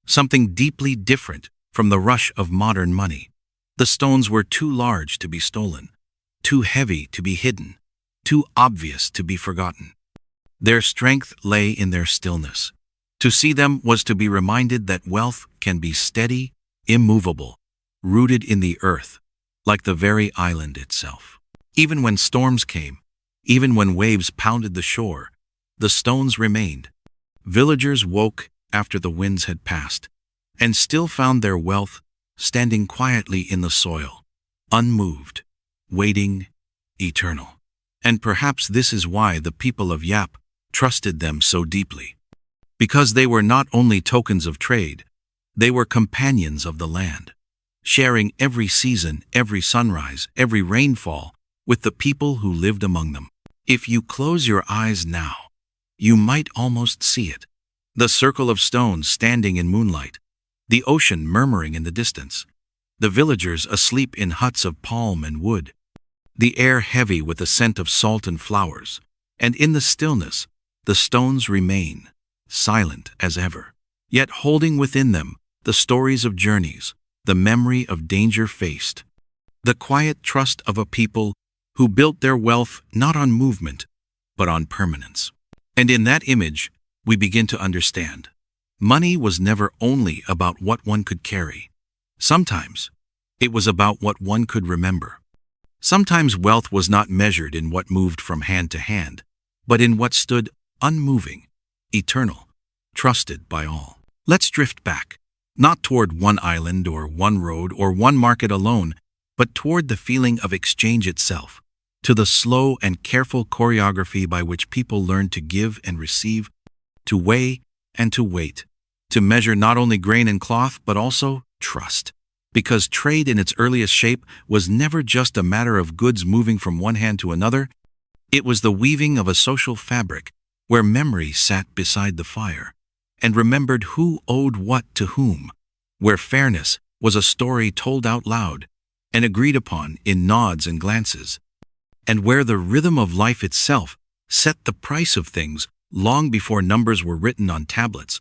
something deeply different from the rush of modern money. The stones were too large to be stolen, too heavy to be hidden, too obvious to be forgotten. Their strength lay in their stillness. To see them was to be reminded that wealth can be steady, immovable, rooted in the earth, like the very island itself. Even when storms came, even when waves pounded the shore, the stones remained. Villagers woke after the winds had passed, and still found their wealth standing quietly in the soil, unmoved, waiting, eternal. And perhaps this is why the people of Yap trusted them so deeply. Because they were not only tokens of trade, they were companions of the land, sharing every season, every sunrise, every rainfall with the people who lived among them. If you close your eyes now, you might almost see it. The circle of stones standing in moonlight, the ocean murmuring in the distance, the villagers asleep in huts of palm and wood, the air heavy with the scent of salt and flowers, and in the stillness, the stones remain, silent as ever, yet holding within them the stories of journeys, the memory of danger faced, the quiet trust of a people who built their wealth not on movement, but on permanence. And in that image, we begin to understand. Money was never only about what one could carry. Sometimes, it was about what one could remember. Sometimes wealth was not measured in what moved from hand to hand, but in what stood unmoving, eternal, trusted by all. Let's drift back, not toward one island or one road or one market alone, but toward the feeling of exchange itself, to the slow and careful choreography by which people learned to give and receive, to weigh and to wait, to measure not only grain and cloth, but also trust. Because trade in its earliest shape was never just a matter of goods moving from one hand to another, it was the weaving of a social fabric where memory sat beside the fire and remembered who owed what to whom, where fairness was a story told out loud and agreed upon in nods and glances, and where the rhythm of life itself set the price of things long before numbers were written on tablets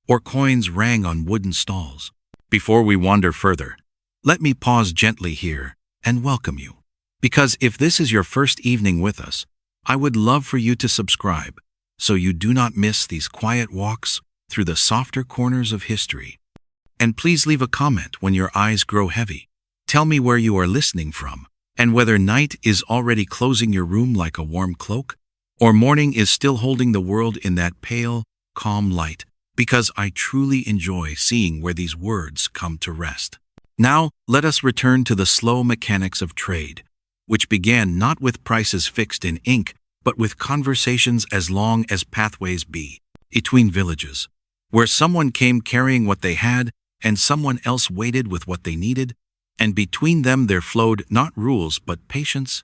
or coins rang on wooden stalls. Before we wander further, let me pause gently here and welcome you, because if this is your first evening with us, I would love for you to subscribe so you do not miss these quiet walks through the softer corners of history. And please leave a comment when your eyes grow heavy. Tell me where you are listening from, and whether night is already closing your room like a warm cloak, or morning is still holding the world in that pale, calm light, because I truly enjoy seeing where these words come to rest. Now, let us return to the slow mechanics of trade, which began not with prices fixed in ink, but with conversations as long as pathways be, between villages, where someone came carrying what they had and someone else waited with what they needed, and between them there flowed not rules but patience,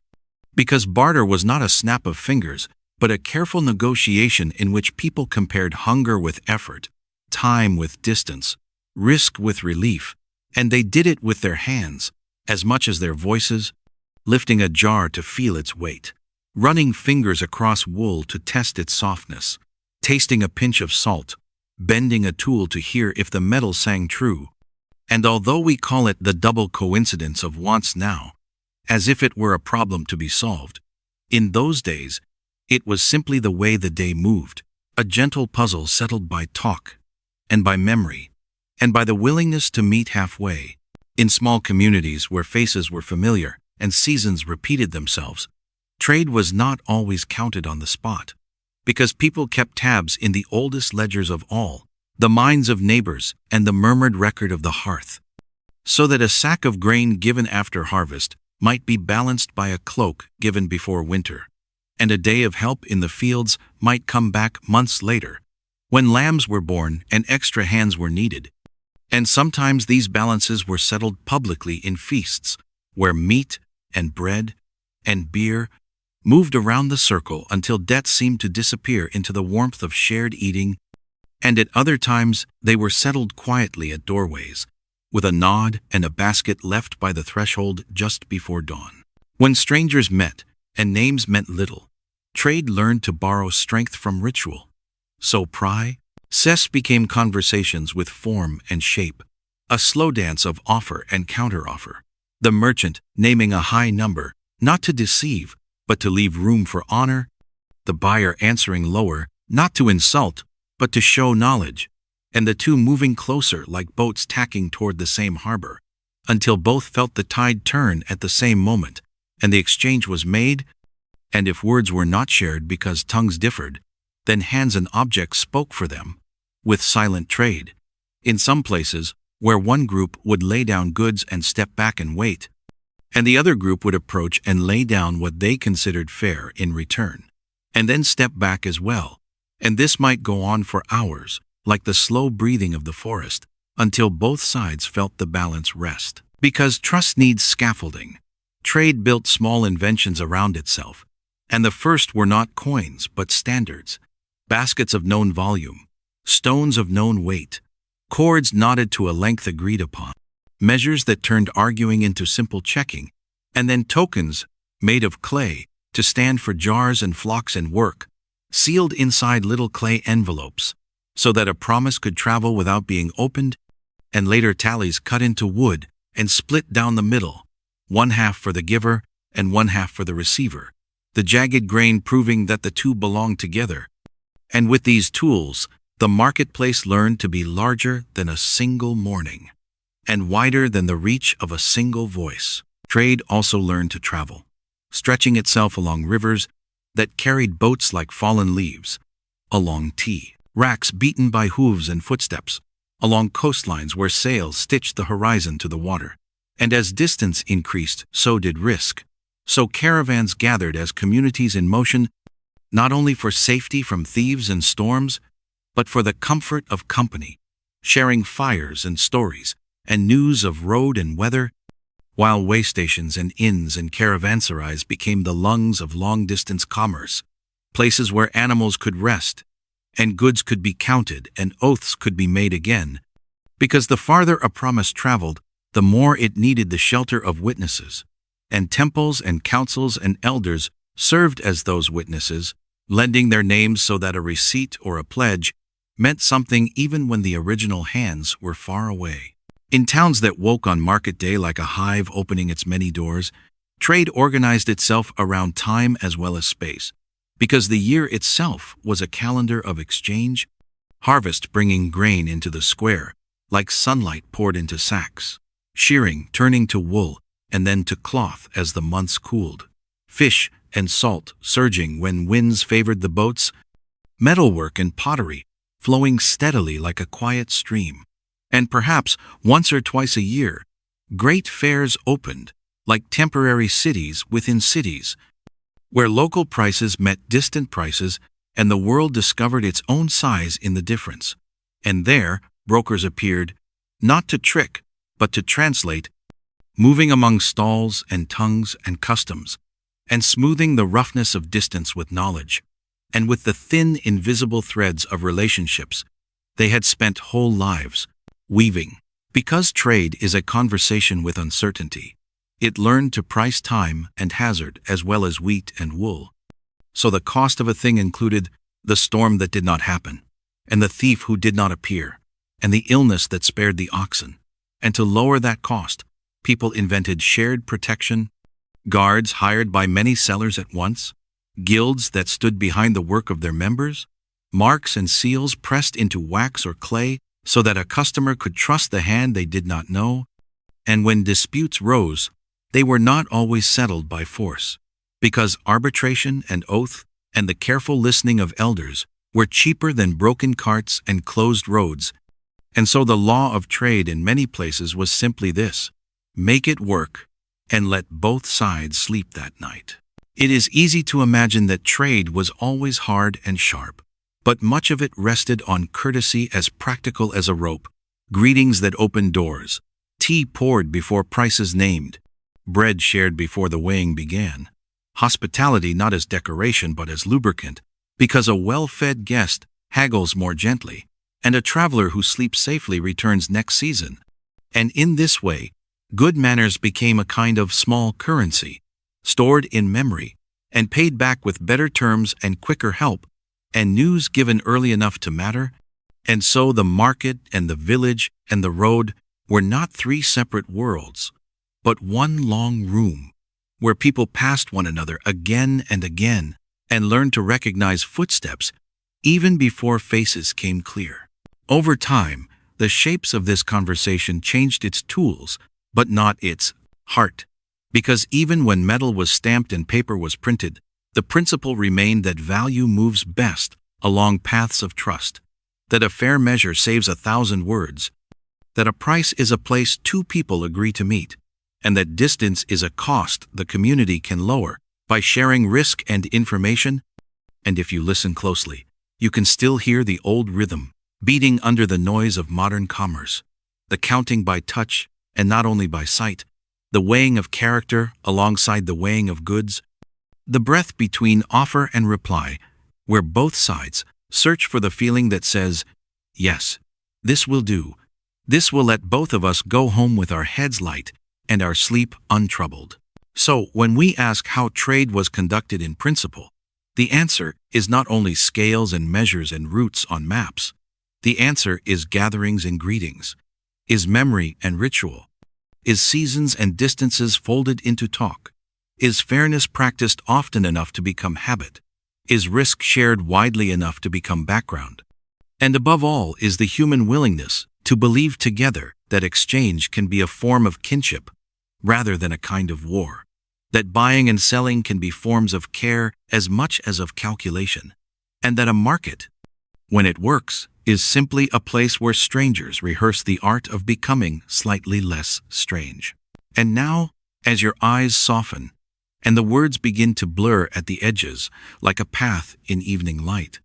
because barter was not a snap of fingers, but a careful negotiation in which people compared hunger with effort, time with distance, risk with relief, and they did it with their hands as much as their voices, lifting a jar to feel its weight, running fingers across wool to test its softness, tasting a pinch of salt, bending a tool to hear if the metal sang true. And although we call it the double coincidence of wants now, as if it were a problem to be solved, in those days, it was simply the way the day moved, a gentle puzzle settled by talk, and by memory, and by the willingness to meet halfway. In small communities where faces were familiar and seasons repeated themselves, trade was not always counted on the spot, because people kept tabs in the oldest ledgers of all, the minds of neighbors and the murmured record of the hearth, so that a sack of grain given after harvest might be balanced by a cloak given before winter, and a day of help in the fields might come back months later, when lambs were born and extra hands were needed. And sometimes these balances were settled publicly in feasts, where meat and bread and beer moved around the circle until debt seemed to disappear into the warmth of shared eating, and at other times they were settled quietly at doorways, with a nod and a basket left by the threshold just before dawn. When strangers met, and names meant little, trade learned to borrow strength from ritual. So process became conversations with form and shape, a slow dance of offer and counteroffer, the merchant naming a high number, not to deceive, but to leave room for honor, the buyer answering lower, not to insult, but to show knowledge, and the two moving closer like boats tacking toward the same harbor, until both felt the tide turn at the same moment, and the exchange was made. And if words were not shared because tongues differed, then hands and objects spoke for them, with silent trade. In some places, where one group would lay down goods and step back and wait, and the other group would approach and lay down what they considered fair in return, and then step back as well. And this might go on for hours, like the slow breathing of the forest, until both sides felt the balance rest. Because trust needs scaffolding, trade built small inventions around itself, and the first were not coins but standards, baskets of known volume, stones of known weight, Cords knotted to a length agreed upon, measures that turned arguing into simple checking, and then tokens made of clay to stand for jars and flocks and work, sealed inside little clay envelopes, so that a promise could travel without being opened, and later tallies cut into wood and split down the middle, one half for the giver and one half for the receiver, the jagged grain proving that the two belonged together. And with these tools, the marketplace learned to be larger than a single morning, and wider than the reach of a single voice. Trade also learned to travel, stretching itself along rivers that carried boats like fallen leaves, along racks beaten by hooves and footsteps, along coastlines where sails stitched the horizon to the water. And as distance increased, so did risk. So caravans gathered as communities in motion, not only for safety from thieves and storms, but for the comfort of company, sharing fires and stories and news of road and weather, while waystations and inns and caravanserais became the lungs of long-distance commerce, places where animals could rest, and goods could be counted and oaths could be made again, because the farther a promise traveled, the more it needed the shelter of witnesses, and temples and councils and elders served as those witnesses, lending their names so that a receipt or a pledge meant something even when the original hands were far away. In towns that woke on market day like a hive opening its many doors, trade organized itself around time as well as space, because the year itself was a calendar of exchange, harvest bringing grain into the square, like sunlight poured into sacks, shearing turning to wool and then to cloth as the months cooled, fish and salt surging when winds favored the boats, metalwork and pottery flowing steadily like a quiet stream. And perhaps once or twice a year, great fairs opened, like temporary cities within cities, where local prices met distant prices and the world discovered its own size in the difference. And there, brokers appeared, not to trick, but to translate, moving among stalls and tongues and customs, and smoothing the roughness of distance with knowledge, and with the thin, invisible threads of relationships they had spent whole lives weaving. Because trade is a conversation with uncertainty, it learned to price time and hazard as well as wheat and wool. So the cost of a thing included the storm that did not happen, and the thief who did not appear, and the illness that spared the oxen. And to lower that cost, people invented shared protection, guards hired by many sellers at once, guilds that stood behind the work of their members, marks and seals pressed into wax or clay so that a customer could trust the hand they did not know. And when disputes rose, they were not always settled by force, because arbitration and oath and the careful listening of elders were cheaper than broken carts and closed roads. And so the law of trade in many places was simply this: make it work and let both sides sleep that night. It is easy to imagine that trade was always hard and sharp, but much of it rested on courtesy as practical as a rope, greetings that opened doors, tea poured before prices named, bread shared before the weighing began, hospitality not as decoration but as lubricant, because a well-fed guest haggles more gently, and a traveler who sleeps safely returns next season. And in this way, good manners became a kind of small currency, stored in memory, and paid back with better terms and quicker help, and news given early enough to matter. And so the market and the village and the road were not three separate worlds, but one long room, where people passed one another again and again, and learned to recognize footsteps even before faces came clear. Over time, the shapes of this conversation changed its tools, but not its heart, because even when metal was stamped and paper was printed, the principle remained that value moves best along paths of trust, that a fair measure saves 1,000 words, that a price is a place two people agree to meet, and that distance is a cost the community can lower by sharing risk and information. And if you listen closely, you can still hear the old rhythm beating under the noise of modern commerce, the counting by touch and not only by sight, the weighing of character alongside the weighing of goods, the breath between offer and reply, where both sides search for the feeling that says, yes, This will do. This will let both of us go home with our heads light and our sleep untroubled. So, when we ask how trade was conducted in principle, the answer is not only scales and measures and routes on maps. The answer is gatherings and greetings, is memory and ritual, is seasons and distances folded into talk, is fairness practiced often enough to become habit, is risk shared widely enough to become background, and above all is the human willingness to believe together that exchange can be a form of kinship rather than a kind of war, that buying and selling can be forms of care as much as of calculation, and that a market, when it works, is simply a place where strangers rehearse the art of becoming slightly less strange. And now, as your eyes soften, and the words begin to blur at the edges like a path in evening light,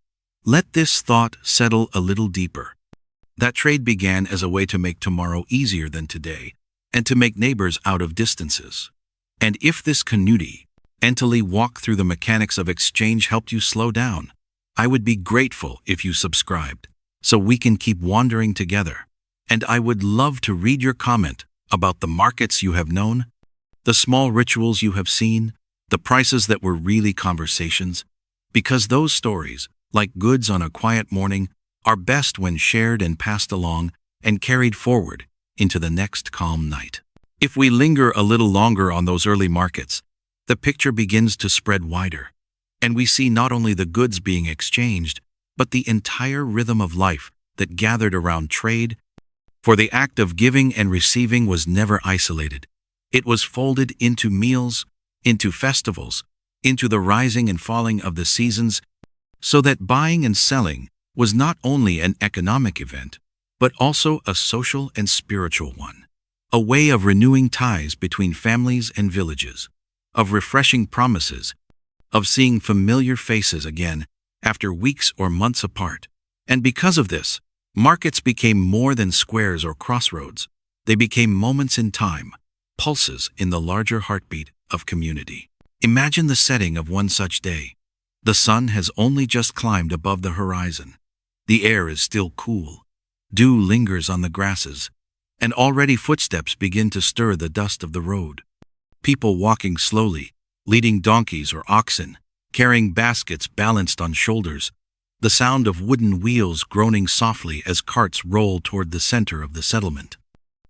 let this thought settle a little deeper. That trade began as a way to make tomorrow easier than today, and to make neighbors out of distances. And if this community, mentally walk through the mechanics of exchange helped you slow down, I would be grateful if you subscribed, so we can keep wandering together. And I would love to read your comment about the markets you have known, the small rituals you have seen, the prices that were really conversations, because those stories, like goods on a quiet morning, are best when shared and passed along and carried forward into the next calm night. If we linger a little longer on those early markets, the picture begins to spread wider, and we see not only the goods being exchanged, but the entire rhythm of life that gathered around trade. For the act of giving and receiving was never isolated. It was folded into meals, into festivals, into the rising and falling of the seasons, so that buying and selling was not only an economic event, but also a social and spiritual one. A way of renewing ties between families and villages, of refreshing promises, of seeing familiar faces again after weeks or months apart. And because of this, markets became more than squares or crossroads. They became moments in time, pulses in the larger heartbeat of community. Imagine the setting of one such day. The sun has only just climbed above the horizon. The air is still cool. Dew lingers on the grasses, and already footsteps begin to stir the dust of the road. People walking slowly, leading donkeys or oxen, carrying baskets balanced on shoulders, the sound of wooden wheels groaning softly as carts roll toward the center of the settlement.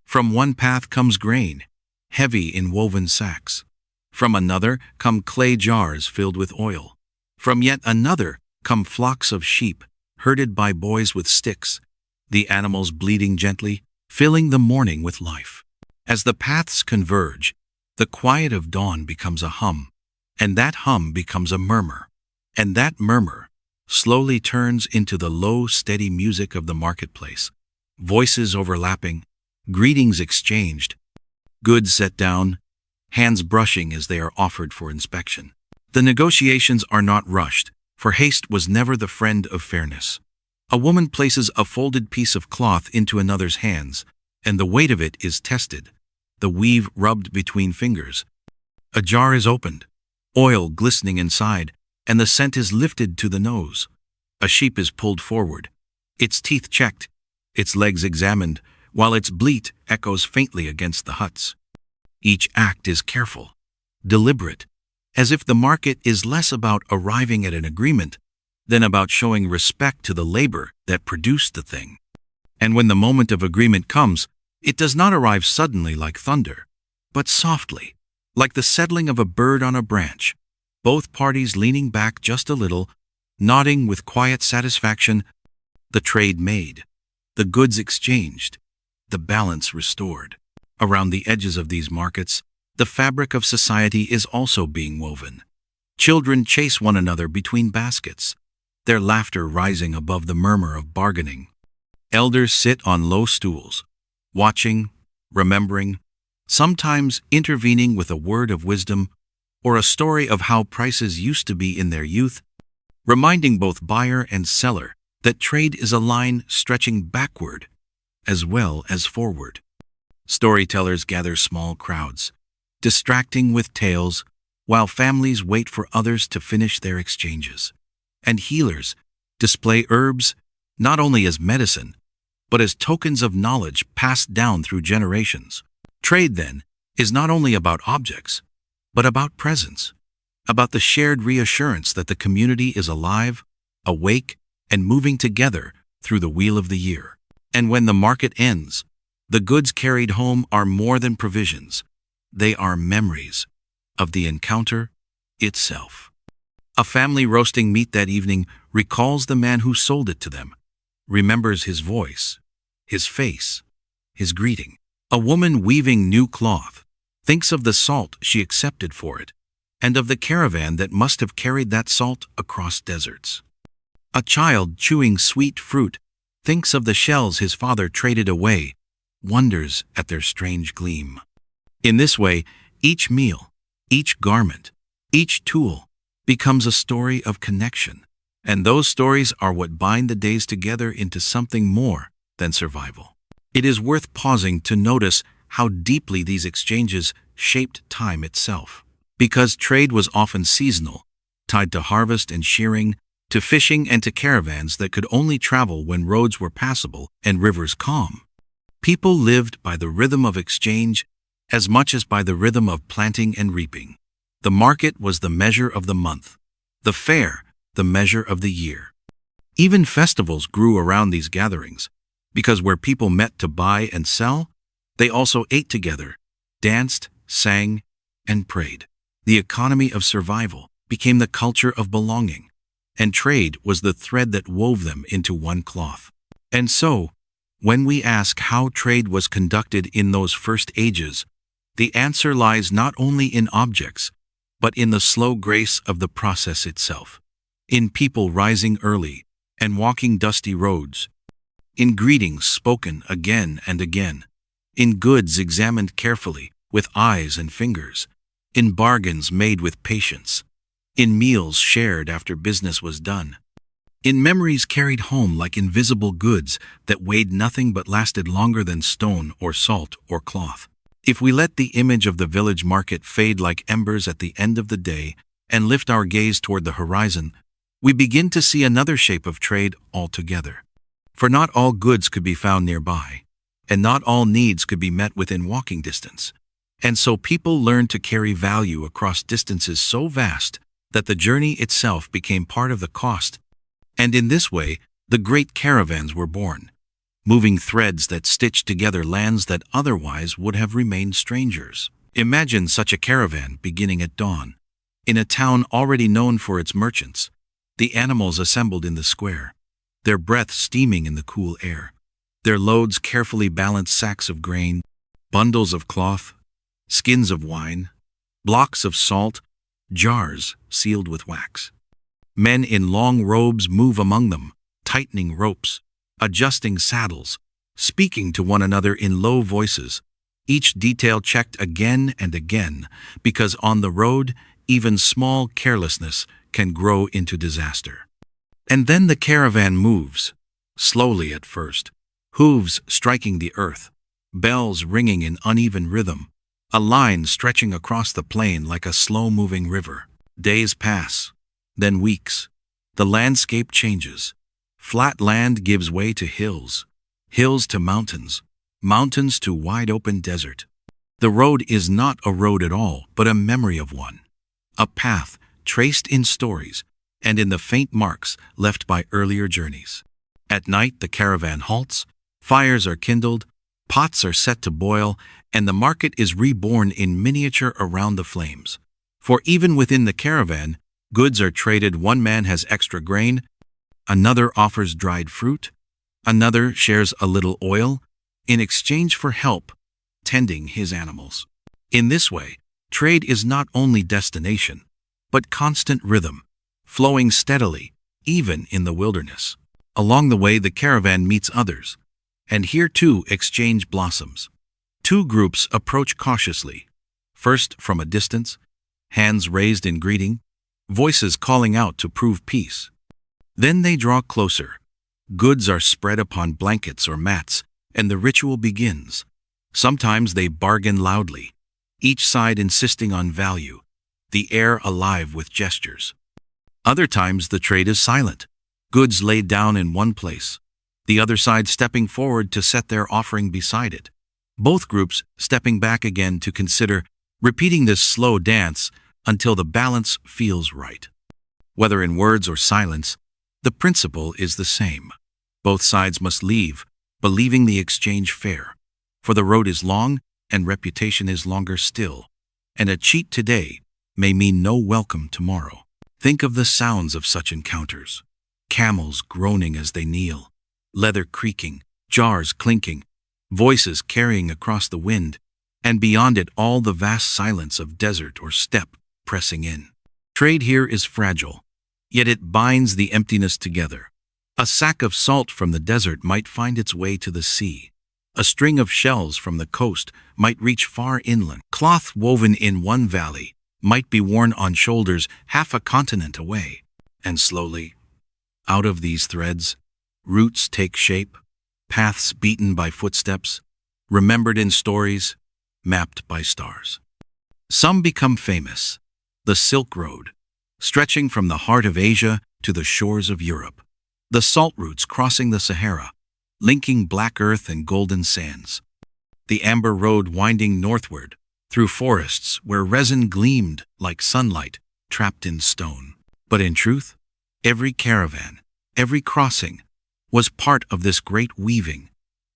From one path comes grain, heavy in woven sacks. From another come clay jars filled with oil. From yet another come flocks of sheep, herded by boys with sticks, the animals bleating gently, filling the morning with life. As the paths converge, the quiet of dawn becomes a hum, and that hum becomes a murmur, and that murmur slowly turns into the low, steady music of the marketplace, voices overlapping, greetings exchanged, goods set down, hands brushing as they are offered for inspection. The negotiations are not rushed, for haste was never the friend of fairness. A woman places a folded piece of cloth into another's hands, and the weight of it is tested, the weave rubbed between fingers. A jar is opened, oil glistening inside, and the scent is lifted to the nose. A sheep is pulled forward, its teeth checked, its legs examined, while its bleat echoes faintly against the huts. Each act is careful, deliberate, as if the market is less about arriving at an agreement than about showing respect to the labor that produced the thing. And when the moment of agreement comes, it does not arrive suddenly like thunder, but softly, like the settling of a bird on a branch, both parties leaning back just a little, nodding with quiet satisfaction, the trade made, the goods exchanged, the balance restored. Around the edges of these markets, the fabric of society is also being woven. Children chase one another between baskets, their laughter rising above the murmur of bargaining. Elders sit on low stools, watching, remembering, sometimes intervening with a word of wisdom or a story of how prices used to be in their youth, reminding both buyer and seller that trade is a line stretching backward as well as forward. Storytellers gather small crowds, distracting with tales while families wait for others to finish their exchanges. And healers display herbs not only as medicine, but as tokens of knowledge passed down through generations. Trade, then, is not only about objects, but about presence, about the shared reassurance that the community is alive, awake, and moving together through the wheel of the year. And when the market ends, the goods carried home are more than provisions. They are memories of the encounter itself. A family roasting meat that evening recalls the man who sold it to them, remembers his voice, his face, his greeting. A woman weaving new cloth thinks of the salt she accepted for it, and of the caravan that must have carried that salt across deserts. A child chewing sweet fruit thinks of the shells his father traded away, wonders at their strange gleam. In this way, each meal, each garment, each tool becomes a story of connection, and those stories are what bind the days together into something more than survival. It is worth pausing to notice how deeply these exchanges shaped time itself. Because trade was often seasonal, tied to harvest and shearing, to fishing and to caravans that could only travel when roads were passable and rivers calm. People lived by the rhythm of exchange as much as by the rhythm of planting and reaping. The market was the measure of the month, the fair the measure of the year. Even festivals grew around these gatherings, because where people met to buy and sell, they also ate together, danced, sang, and prayed. The economy of survival became the culture of belonging, and trade was the thread that wove them into one cloth. And so, when we ask how trade was conducted in those first ages, the answer lies not only in objects, but in the slow grace of the process itself, in people rising early and walking dusty roads, in greetings spoken again and again, in goods examined carefully with eyes and fingers, in bargains made with patience, in meals shared after business was done, in memories carried home like invisible goods that weighed nothing but lasted longer than stone or salt or cloth. If we let the image of the village market fade like embers at the end of the day and lift our gaze toward the horizon, we begin to see another shape of trade altogether. For not all goods could be found nearby, and not all needs could be met within walking distance. And so people learned to carry value across distances so vast that the journey itself became part of the cost. And in this way, the great caravans were born, moving threads that stitched together lands that otherwise would have remained strangers. Imagine such a caravan beginning at dawn. In a town already known for its merchants, the animals assembled in the square, their breath steaming in the cool air, their loads carefully balanced sacks of grain, bundles of cloth, skins of wine, blocks of salt, jars sealed with wax. Men in long robes move among them, tightening ropes, adjusting saddles, speaking to one another in low voices, each detail checked again and again, because on the road, even small carelessness can grow into disaster. And then the caravan moves, slowly at first, hooves striking the earth, bells ringing in uneven rhythm, a line stretching across the plain like a slow-moving river. Days pass, then weeks. The landscape changes. Flat land gives way to hills, hills to mountains, mountains to wide-open desert. The road is not a road at all, but a memory of one, a path traced in stories and in the faint marks left by earlier journeys. At night, the caravan halts, fires are kindled, pots are set to boil, and the market is reborn in miniature around the flames. For even within the caravan, goods are traded. One man has extra grain, another offers dried fruit, another shares a little oil in exchange for help tending his animals. In this way, trade is not only destination, but constant rhythm, flowing steadily, even in the wilderness. Along the way, the caravan meets others, and here too exchange blossoms. Two groups approach cautiously, first from a distance, hands raised in greeting, voices calling out to prove peace. Then they draw closer. Goods are spread upon blankets or mats, and the ritual begins. Sometimes they bargain loudly, each side insisting on value, the air alive with gestures. Other times the trade is silent, goods laid down in one place, the other side stepping forward to set their offering beside it. Both groups stepping back again to consider, repeating this slow dance until the balance feels right. Whether in words or silence, the principle is the same. Both sides must leave, believing the exchange fair. For the road is long, and reputation is longer still. And a cheat today may mean no welcome tomorrow. Think of the sounds of such encounters. Camels groaning as they kneel, leather creaking, jars clinking, voices carrying across the wind, and beyond it all the vast silence of desert or steppe pressing in. Trade here is fragile, yet it binds the emptiness together. A sack of salt from the desert might find its way to the sea. A string of shells from the coast might reach far inland. Cloth woven in one valley might be worn on shoulders half a continent away. And slowly, out of these threads, roots take shape, paths beaten by footsteps, remembered in stories, mapped by stars. Some become famous. The Silk Road, stretching from the heart of Asia to the shores of Europe. The salt routes crossing the Sahara, linking black earth and golden sands. The Amber Road winding northward, through forests where resin gleamed like sunlight trapped in stone. But in truth, every caravan, every crossing, was part of this great weaving,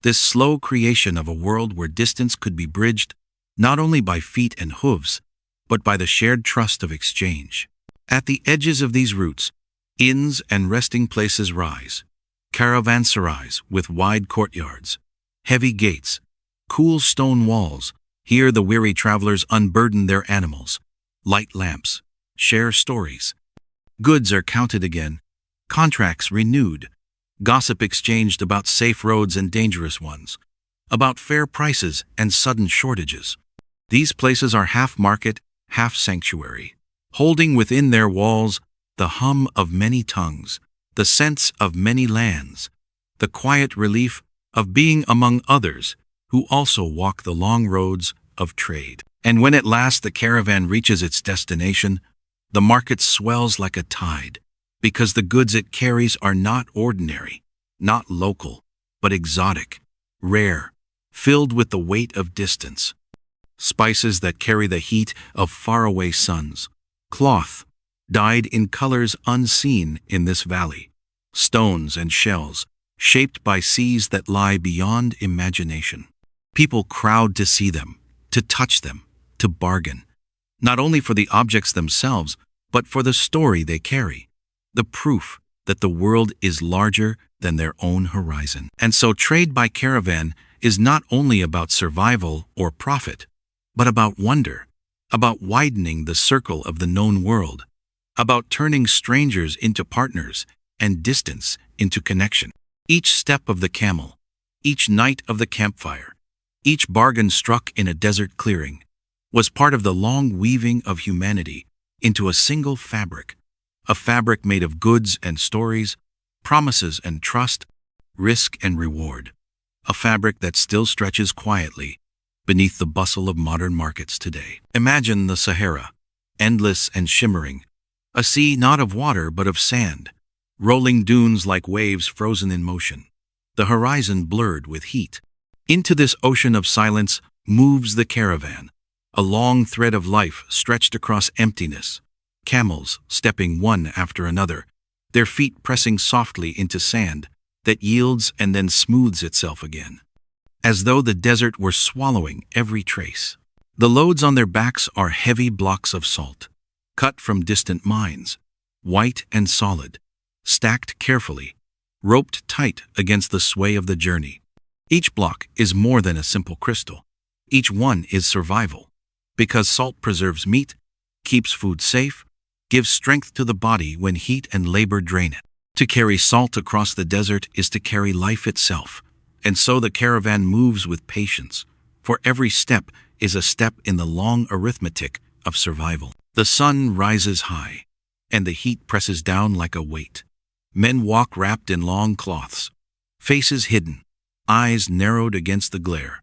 this slow creation of a world where distance could be bridged not only by feet and hooves, but by the shared trust of exchange. At the edges of these routes, inns and resting places rise, caravanserais with wide courtyards, heavy gates, cool stone walls. Here the weary travelers unburden their animals, light lamps, share stories. Goods are counted again, contracts renewed, gossip exchanged about safe roads and dangerous ones, about fair prices and sudden shortages. These places are half market, half sanctuary, holding within their walls the hum of many tongues, the scents of many lands, the quiet relief of being among others who also walk the long roads of trade. And when at last the caravan reaches its destination, the market swells like a tide, because the goods it carries are not ordinary, not local, but exotic, rare, filled with the weight of distance. Spices that carry the heat of faraway suns, cloth, dyed in colors unseen in this valley, stones and shells, shaped by seas that lie beyond imagination. People crowd to see them, to touch them, to bargain, not only for the objects themselves, but for the story they carry, the proof that the world is larger than their own horizon. And so trade by caravan is not only about survival or profit, but about wonder, about widening the circle of the known world, about turning strangers into partners and distance into connection. Each step of the camel, each night of the campfire, each bargain struck in a desert clearing, was part of the long weaving of humanity into a single fabric, a fabric made of goods and stories, promises and trust, risk and reward, a fabric that still stretches quietly beneath the bustle of modern markets today. Imagine the Sahara, endless and shimmering, a sea not of water but of sand, rolling dunes like waves frozen in motion, the horizon blurred with heat. Into this ocean of silence moves the caravan, a long thread of life stretched across emptiness, camels stepping one after another, their feet pressing softly into sand that yields and then smooths itself again, as though the desert were swallowing every trace. The loads on their backs are heavy blocks of salt, cut from distant mines, white and solid, stacked carefully, roped tight against the sway of the journey. Each block is more than a simple crystal. Each one is survival, because salt preserves meat, keeps food safe, gives strength to the body when heat and labor drain it. To carry salt across the desert is to carry life itself, and so the caravan moves with patience, for every step is a step in the long arithmetic of survival. The sun rises high, and the heat presses down like a weight. Men walk wrapped in long cloths, faces hidden, eyes narrowed against the glare.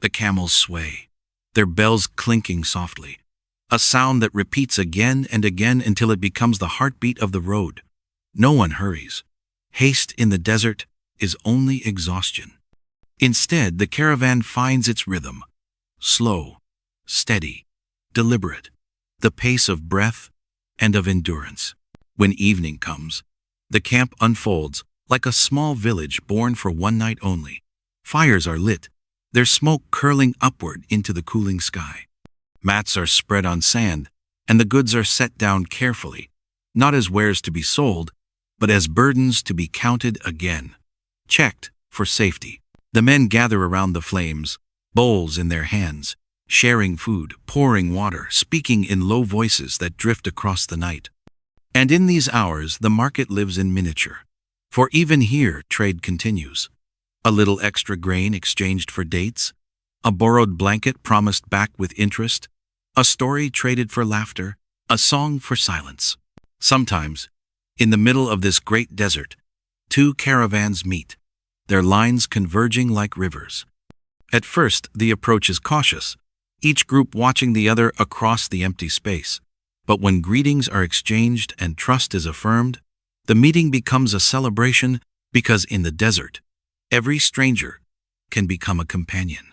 The camels sway, their bells clinking softly, a sound that repeats again and again until it becomes the heartbeat of the road. No one hurries. Haste in the desert is only exhaustion. Instead, the caravan finds its rhythm. Slow, steady, deliberate, the pace of breath and of endurance. When evening comes, the camp unfolds like a small village born for one night only. Fires are lit, their smoke curling upward into the cooling sky. Mats are spread on sand, and the goods are set down carefully, not as wares to be sold, but as burdens to be counted again, checked for safety. The men gather around the flames, bowls in their hands, sharing food, pouring water, speaking in low voices that drift across the night. And in these hours, the market lives in miniature. For even here, trade continues. A little extra grain exchanged for dates, a borrowed blanket promised back with interest, a story traded for laughter, a song for silence. Sometimes, in the middle of this great desert, two caravans meet, their lines converging like rivers. At first, the approach is cautious, each group watching the other across the empty space. But when greetings are exchanged and trust is affirmed, the meeting becomes a celebration because in the desert, every stranger can become a companion.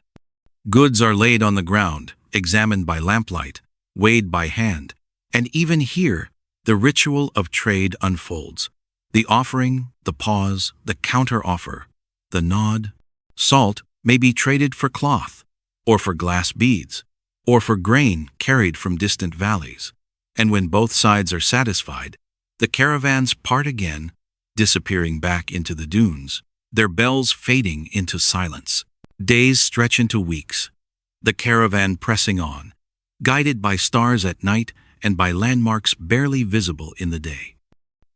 Goods are laid on the ground, examined by lamplight, weighed by hand, and even here, the ritual of trade unfolds. The offering, the pause, the counter-offer, the nod. Salt may be traded for cloth, or for glass beads, or for grain carried from distant valleys. And when both sides are satisfied, the caravans part again, disappearing back into the dunes, their bells fading into silence. Days stretch into weeks, the caravan pressing on, guided by stars at night and by landmarks barely visible in the day.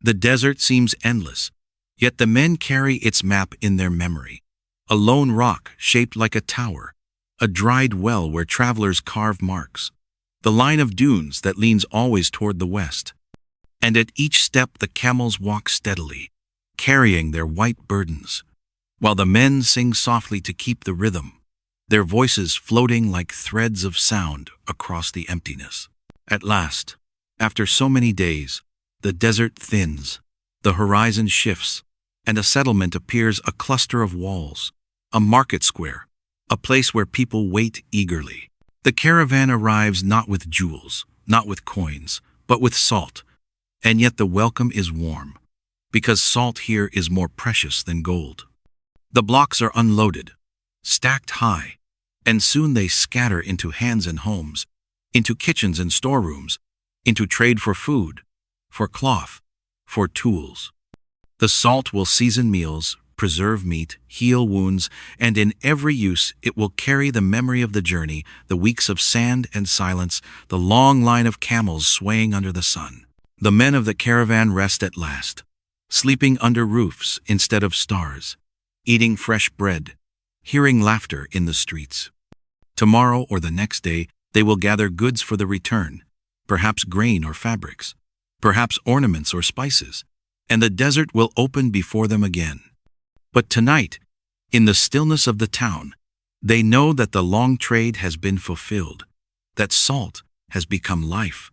The desert seems endless, yet the men carry its map in their memory. A lone rock shaped like a tower, a dried well where travelers carve marks, the line of dunes that leans always toward the west. And at each step the camels walk steadily, carrying their white burdens, while the men sing softly to keep the rhythm, their voices floating like threads of sound across the emptiness. At last, after so many days, the desert thins, the horizon shifts, and a settlement appears, a cluster of walls, a market square, a place where people wait eagerly. The caravan arrives not with jewels, not with coins, but with salt, and yet the welcome is warm, because salt here is more precious than gold. The blocks are unloaded, stacked high, and soon they scatter into hands and homes, into kitchens and storerooms, into trade for food, for cloth, for tools. The salt will season meals, preserve meat, heal wounds, and in every use it will carry the memory of the journey, the weeks of sand and silence, the long line of camels swaying under the sun. The men of the caravan rest at last, sleeping under roofs instead of stars, eating fresh bread, hearing laughter in the streets. Tomorrow or the next day, they will gather goods for the return, perhaps grain or fabrics, perhaps ornaments or spices, and the desert will open before them again. But tonight, in the stillness of the town, they know that the long trade has been fulfilled, that salt has become life,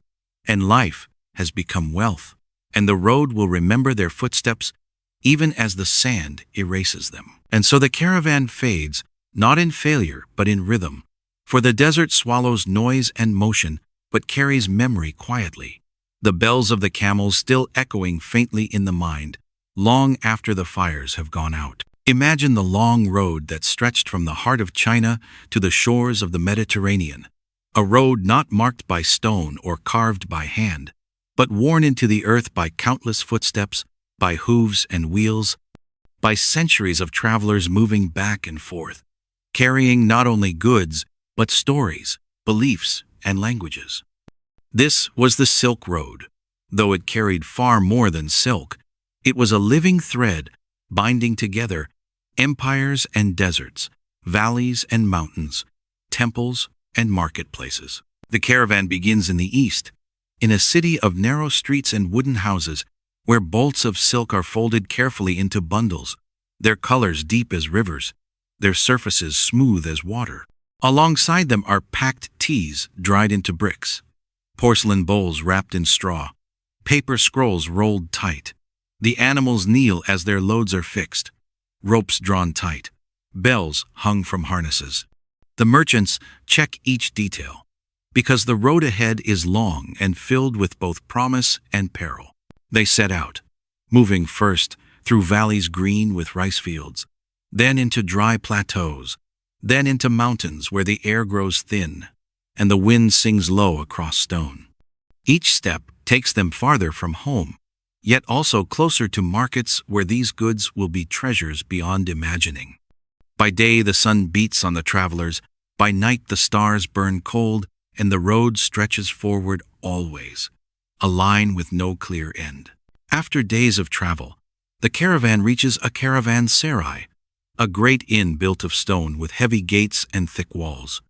and life has become wealth, and the road will remember their footsteps even as the sand erases them. And so the caravan fades, not in failure but in rhythm, for the desert swallows noise and motion but carries memory quietly, the bells of the camels still echoing faintly in the mind, long after the fires have gone out. Imagine the long road that stretched from the heart of China to the shores of the Mediterranean, a road not marked by stone or carved by hand, but worn into the earth by countless footsteps, by hooves and wheels, by centuries of travelers moving back and forth, carrying not only goods, but stories, beliefs, and languages. This was the Silk Road. Though it carried far more than silk, it was a living thread binding together empires and deserts, valleys and mountains, temples and marketplaces. The caravan begins in the east, in a city of narrow streets and wooden houses, where bolts of silk are folded carefully into bundles, their colors deep as rivers, their surfaces smooth as water. Alongside them are packed teas dried into bricks, porcelain bowls wrapped in straw, paper scrolls rolled tight. The animals kneel as their loads are fixed, ropes drawn tight, bells hung from harnesses. The merchants check each detail, because the road ahead is long and filled with both promise and peril. They set out, moving first through valleys green with rice fields, then into dry plateaus, then into mountains where the air grows thin and the wind sings low across stone. Each step takes them farther from home, yet also closer to markets where these goods will be treasures beyond imagining. By day the sun beats on the travelers, by night the stars burn cold, and the road stretches forward always, a line with no clear end. After days of travel, the caravan reaches a caravanserai, a great inn built of stone with heavy gates and thick walls.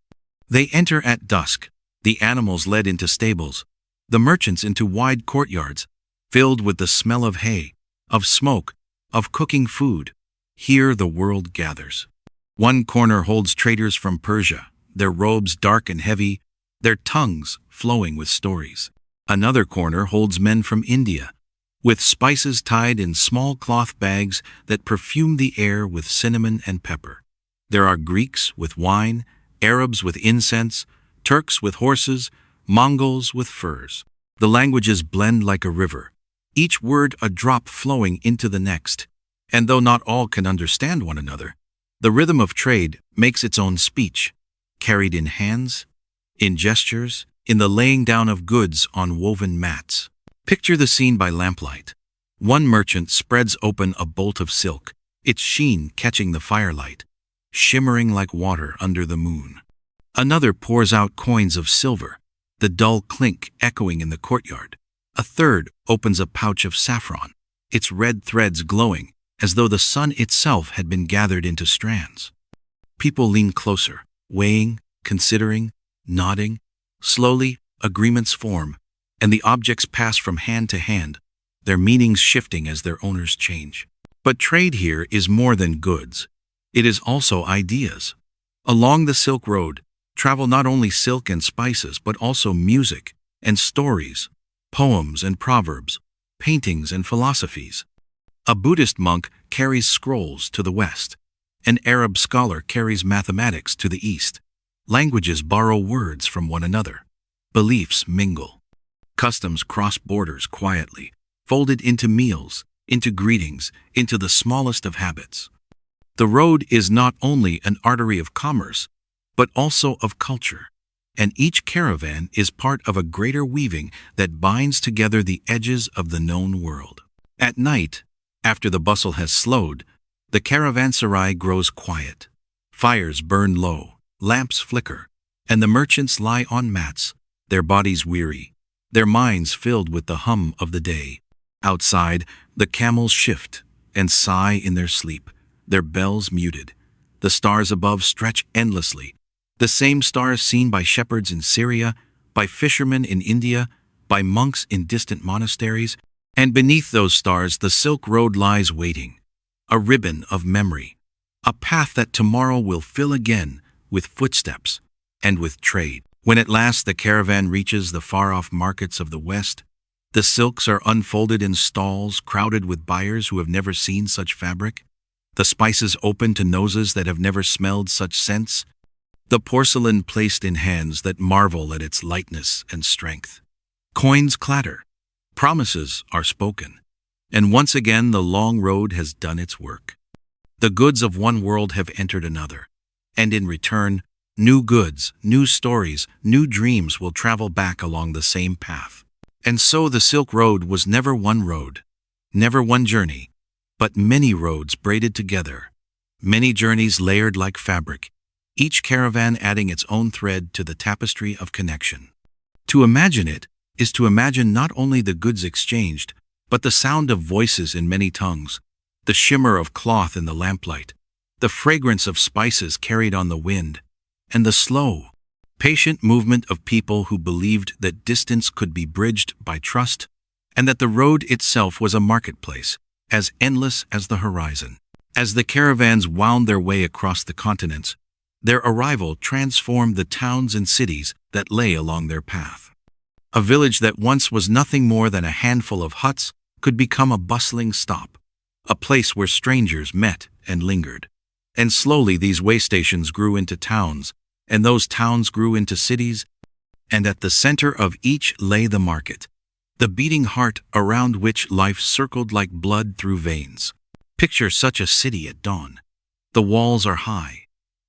They enter at dusk, the animals led into stables, the merchants into wide courtyards, filled with the smell of hay, of smoke, of cooking food. Here the world gathers. One corner holds traders from Persia, their robes dark and heavy, their tongues flowing with stories. Another corner holds men from India, with spices tied in small cloth bags that perfume the air with cinnamon and pepper. There are Greeks with wine, Arabs with incense, Turks with horses, Mongols with furs. The languages blend like a river, each word a drop flowing into the next, and though not all can understand one another, the rhythm of trade makes its own speech, carried in hands, in gestures, in the laying down of goods on woven mats. Picture the scene by lamplight. One merchant spreads open a bolt of silk, its sheen catching the firelight, shimmering like water under the moon. Another pours out coins of silver, the dull clink echoing in the courtyard. A third opens a pouch of saffron, its red threads glowing as though the sun itself had been gathered into strands. People lean closer, weighing, considering, nodding. Slowly, agreements form, and the objects pass from hand to hand, their meanings shifting as their owners change. But trade here is more than goods. It is also ideas. Along the Silk Road, travel not only silk and spices, but also music and stories, poems and proverbs, paintings and philosophies. A Buddhist monk carries scrolls to the west. An Arab scholar carries mathematics to the east. Languages borrow words from one another. Beliefs mingle. Customs cross borders quietly, folded into meals, into greetings, into the smallest of habits. The road is not only an artery of commerce, but also of culture, and each caravan is part of a greater weaving that binds together the edges of the known world. At night, after the bustle has slowed, the caravanserai grows quiet. Fires burn low, lamps flicker, and the merchants lie on mats, their bodies weary, their minds filled with the hum of the day. Outside, the camels shift and sigh in their sleep, their bells muted. The stars above stretch endlessly, the same stars seen by shepherds in Syria, by fishermen in India, by monks in distant monasteries, and beneath those stars the Silk Road lies waiting, a ribbon of memory, a path that tomorrow will fill again with footsteps and with trade. When at last the caravan reaches the far-off markets of the West, the silks are unfolded in stalls crowded with buyers who have never seen such fabric, the spices open to noses that have never smelled such scents, the porcelain placed in hands that marvel at its lightness and strength. Coins clatter, promises are spoken, and once again the long road has done its work. The goods of one world have entered another, and in return, new goods, new stories, new dreams will travel back along the same path. And so the Silk Road was never one road, never one journey, but many roads braided together, many journeys layered like fabric, each caravan adding its own thread to the tapestry of connection. To imagine it is to imagine not only the goods exchanged, but the sound of voices in many tongues, the shimmer of cloth in the lamplight, the fragrance of spices carried on the wind, and the slow, patient movement of people who believed that distance could be bridged by trust, and that the road itself was a marketplace, as endless as the horizon. As the caravans wound their way across the continents, their arrival transformed the towns and cities that lay along their path. A village that once was nothing more than a handful of huts could become a bustling stop, a place where strangers met and lingered. And slowly these way stations grew into towns, and those towns grew into cities, and at the center of each lay the market, the beating heart around which life circled like blood through veins. Picture such a city at dawn. The walls are high,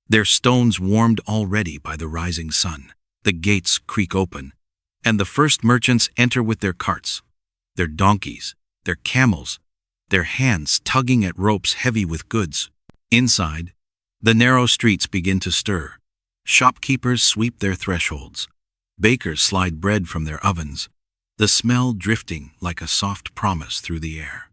their stones warmed already by the rising sun. The gates creak open, and the first merchants enter with their carts, their donkeys, their camels, their hands tugging at ropes heavy with goods. Inside, the narrow streets begin to stir. Shopkeepers sweep their thresholds. Bakers slide bread from their ovens, the smell drifting like a soft promise through the air.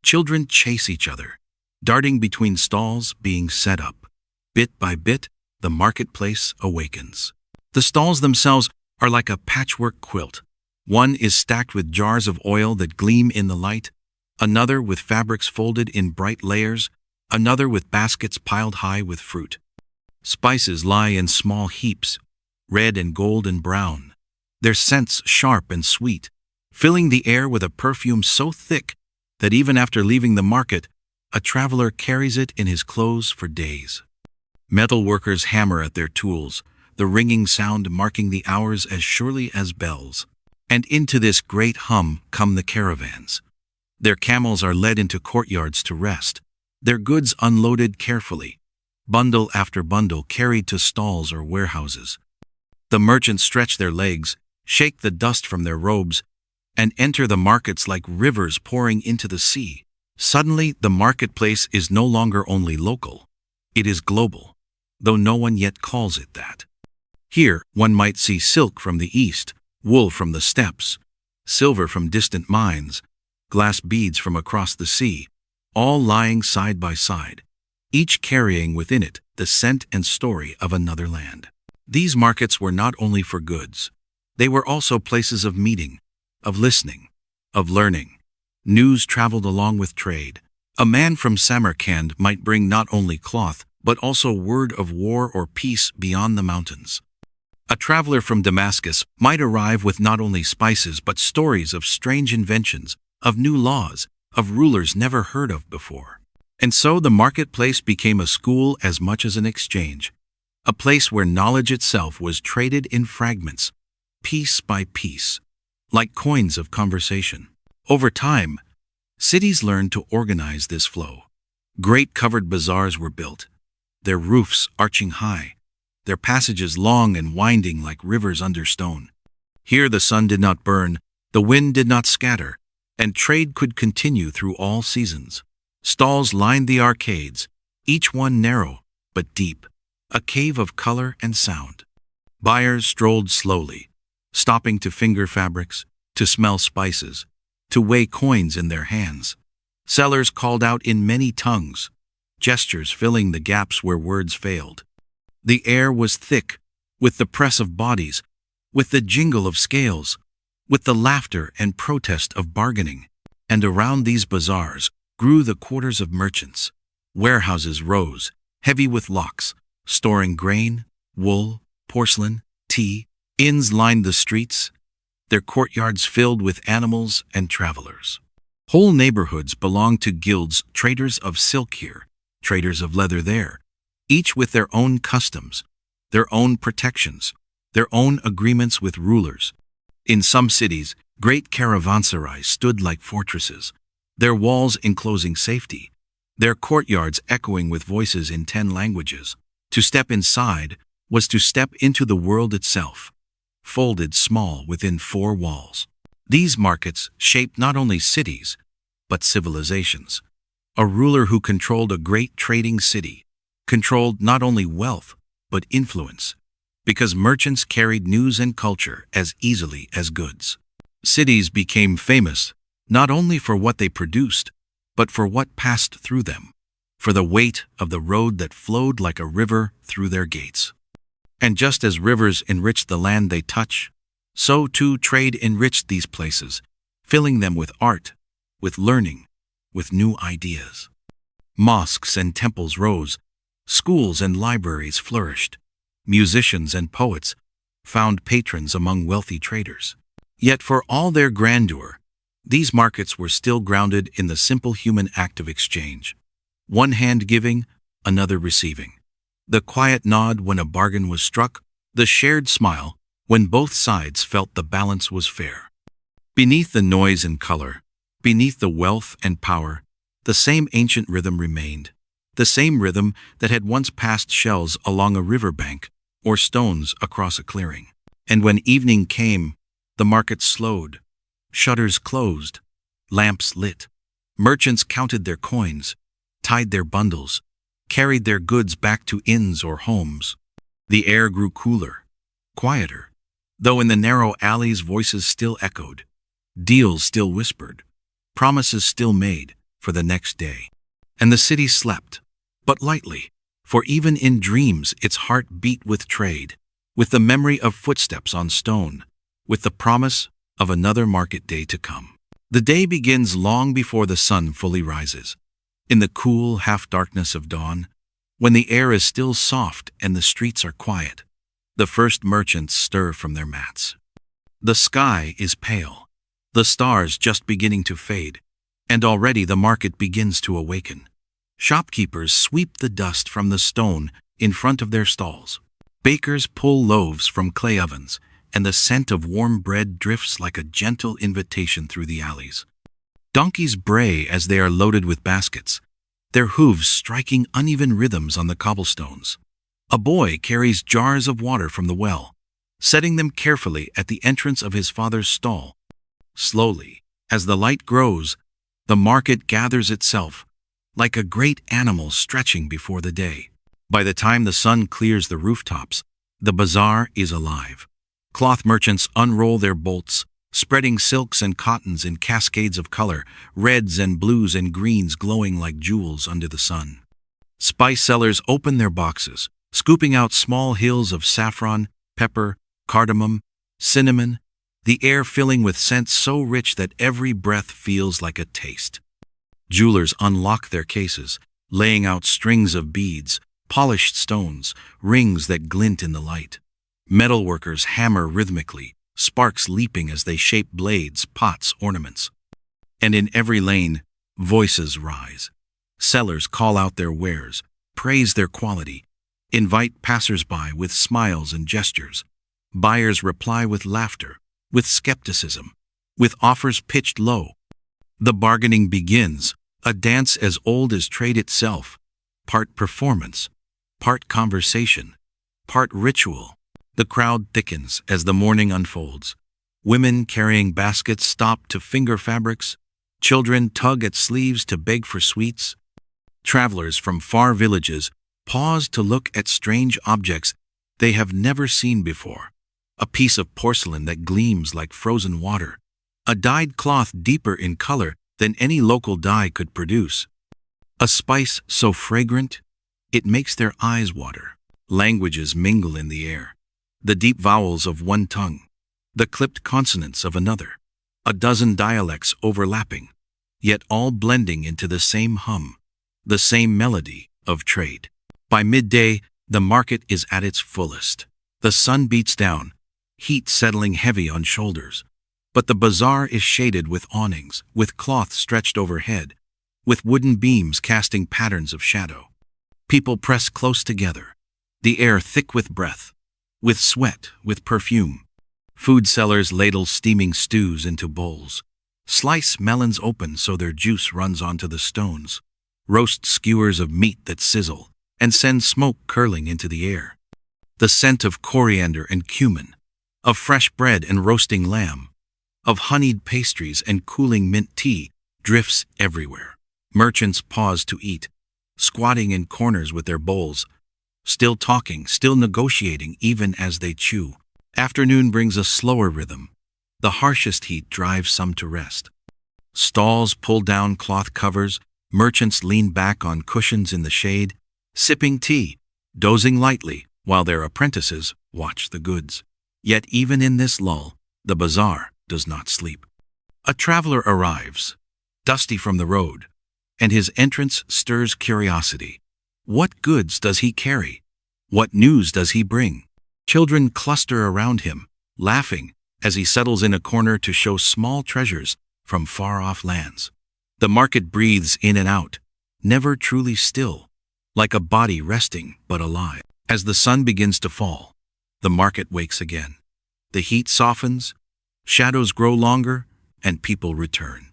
Children chase each other, darting between stalls being set up. Bit by bit, the marketplace awakens. The stalls themselves are like a patchwork quilt. One is stacked with jars of oil that gleam in the light, another with fabrics folded in bright layers, another with baskets piled high with fruit. Spices lie in small heaps, red and gold and brown, their scents sharp and sweet, filling the air with a perfume so thick that even after leaving the market, a traveler carries it in his clothes for days. Metal workers hammer at their tools, the ringing sound marking the hours as surely as bells. And into this great hum come the caravans. Their camels are led into courtyards to rest, their goods unloaded carefully, bundle after bundle carried to stalls or warehouses. The merchants stretch their legs, shake the dust from their robes, and enter the markets like rivers pouring into the sea. Suddenly, the marketplace is no longer only local. It is global, though no one yet calls it that. Here, one might see silk from the east, wool from the steppes, silver from distant mines, glass beads from across the sea, all lying side by side, each carrying within it the scent and story of another land. These markets were not only for goods. They were also places of meeting, of listening, of learning. News traveled along with trade. A man from Samarkand might bring not only cloth, but also word of war or peace beyond the mountains. A traveler from Damascus might arrive with not only spices but stories of strange inventions, of new laws, of rulers never heard of before. And so the marketplace became a school as much as an exchange, a place where knowledge itself was traded in fragments, piece by piece, like coins of conversation. Over time, cities learned to organize this flow. Great covered bazaars were built, their roofs arching high, their passages long and winding like rivers under stone. Here the sun did not burn, the wind did not scatter, and trade could continue through all seasons. Stalls lined the arcades, each one narrow but deep, a cave of color and sound. Buyers strolled slowly, stopping to finger fabrics, to smell spices, to weigh coins in their hands. Sellers called out in many tongues, gestures filling the gaps where words failed. The air was thick with the press of bodies, with the jingle of scales, with the laughter and protest of bargaining. And around these bazaars grew the quarters of merchants. Warehouses rose, heavy with locks, storing grain, wool, porcelain, tea. Inns lined the streets, their courtyards filled with animals and travelers. Whole neighborhoods belonged to guilds, traders of silk here, traders of leather there, each with their own customs, their own protections, their own agreements with rulers. In some cities, great caravanserais stood like fortresses, their walls enclosing safety, their courtyards echoing with voices in 10 languages. To step inside was to step into the world itself, folded small within 4 walls. These markets shaped not only cities, but civilizations. A ruler who controlled a great trading city controlled not only wealth, but influence, because merchants carried news and culture as easily as goods. Cities became famous not only for what they produced, but for what passed through them, for the weight of the road that flowed like a river through their gates. And just as rivers enrich the land they touch, so too trade enriched these places, filling them with art, with learning, with new ideas. Mosques and temples rose, schools and libraries flourished, musicians and poets found patrons among wealthy traders. Yet for all their grandeur, these markets were still grounded in the simple human act of exchange. one hand giving, another receiving. The quiet nod when a bargain was struck, the shared smile when both sides felt the balance was fair. Beneath the noise and color, beneath the wealth and power, the same ancient rhythm remained, the same rhythm that had once passed shells along a river bank or stones across a clearing. And when evening came, the market slowed, shutters closed, lamps lit. Merchants counted their coins, tied their bundles, carried their goods back to inns or homes. The air grew cooler, quieter, though in the narrow alleys voices still echoed, deals still whispered, promises still made for the next day. And the city slept, but lightly, for even in dreams its heart beat with trade, with the memory of footsteps on stone, with the promise of another market day to come. The day begins long before the sun fully rises. In the cool half-darkness of dawn, when the air is still soft and the streets are quiet, the first merchants stir from their mats. The sky is pale, the stars just beginning to fade, and already the market begins to awaken. Shopkeepers sweep the dust from the stone in front of their stalls. Bakers pull loaves from clay ovens, and the scent of warm bread drifts like a gentle invitation through the alleys. Donkeys bray as they are loaded with baskets, their hooves striking uneven rhythms on the cobblestones. A boy carries jars of water from the well, setting them carefully at the entrance of his father's stall. Slowly, as the light grows, the market gathers itself, like a great animal stretching before the day. By the time the sun clears the rooftops, the bazaar is alive. Cloth merchants unroll their bolts, spreading silks and cottons in cascades of color, reds and blues and greens glowing like jewels under the sun. Spice sellers open their boxes, scooping out small hills of saffron, pepper, cardamom, cinnamon, the air filling with scents so rich that every breath feels like a taste. Jewelers unlock their cases, laying out strings of beads, polished stones, rings that glint in the light. Metalworkers hammer rhythmically, sparks leaping as they shape blades, pots, ornaments. And in every lane, voices rise. Sellers call out their wares, praise their quality, invite passers-by with smiles and gestures. Buyers reply with laughter, with skepticism, with offers pitched low. The bargaining begins, a dance as old as trade itself, part performance, part conversation, part ritual. The crowd thickens as the morning unfolds. Women carrying baskets stop to finger fabrics. Children tug at sleeves to beg for sweets. Travelers from far villages pause to look at strange objects they have never seen before. A piece of porcelain that gleams like frozen water. A dyed cloth deeper in color than any local dye could produce. A spice so fragrant, it makes their eyes water. Languages mingle in the air. The deep vowels of one tongue, the clipped consonants of another, a dozen dialects overlapping, yet all blending into the same hum, the same melody of trade. By midday, the market is at its fullest. The sun beats down, heat settling heavy on shoulders, but the bazaar is shaded with awnings, with cloth stretched overhead, with wooden beams casting patterns of shadow. People press close together, the air thick with breath, with sweat, with perfume. Food sellers ladle steaming stews into bowls. Slice melons open so their juice runs onto the stones. Roast skewers of meat that sizzle and send smoke curling into the air. The scent of coriander and cumin, of fresh bread and roasting lamb, of honeyed pastries and cooling mint tea drifts everywhere. Merchants pause to eat, squatting in corners with their bowls, still talking, still negotiating even as they chew. Afternoon brings a slower rhythm. The harshest heat drives some to rest. Stalls pull down cloth covers, merchants lean back on cushions in the shade, sipping tea, dozing lightly while their apprentices watch the goods. Yet even in this lull, the bazaar does not sleep. A traveler arrives, dusty from the road, and his entrance stirs curiosity. What goods does he carry? What news does he bring? Children cluster around him, laughing as he settles in a corner to show small treasures from far-off lands. The market breathes in and out, never truly still, like a body resting but alive. As the sun begins to fall, the market wakes again. The heat softens, shadows grow longer, and people return.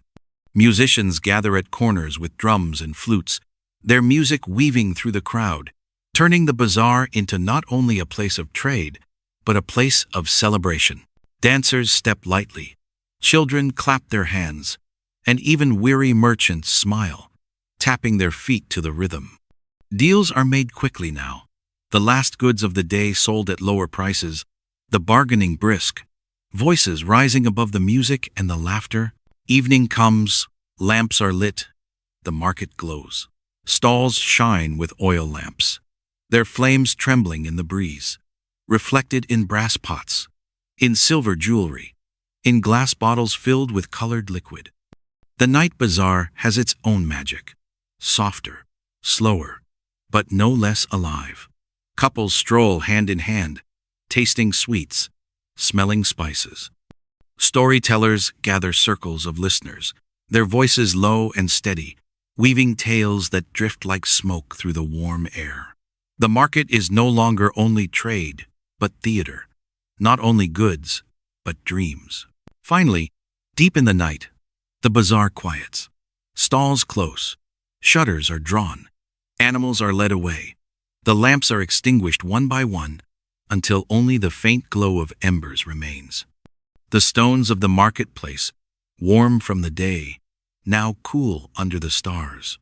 Musicians gather at corners with drums and flutes, their music weaving through the crowd, turning the bazaar into not only a place of trade, but a place of celebration. Dancers step lightly, children clap their hands, and even weary merchants smile, tapping their feet to the rhythm. Deals are made quickly now. The last goods of the day sold at lower prices, the bargaining brisk, voices rising above the music and the laughter. Evening comes, lamps are lit, the market glows. Stalls shine with oil lamps, their flames trembling in the breeze, reflected in brass pots, in silver jewelry, in glass bottles filled with colored liquid. The night bazaar has its own magic, softer, slower, but no less alive. Couples stroll hand in hand, tasting sweets, smelling spices. Storytellers gather circles of listeners, their voices low and steady, weaving tales that drift like smoke through the warm air. The market is no longer only trade, but theater. Not only goods, but dreams. Finally, deep in the night, the bazaar quiets. Stalls close, shutters are drawn, animals are led away. The lamps are extinguished one by one, until only the faint glow of embers remains. The stones of the marketplace, warm from the day, now cool under the stars.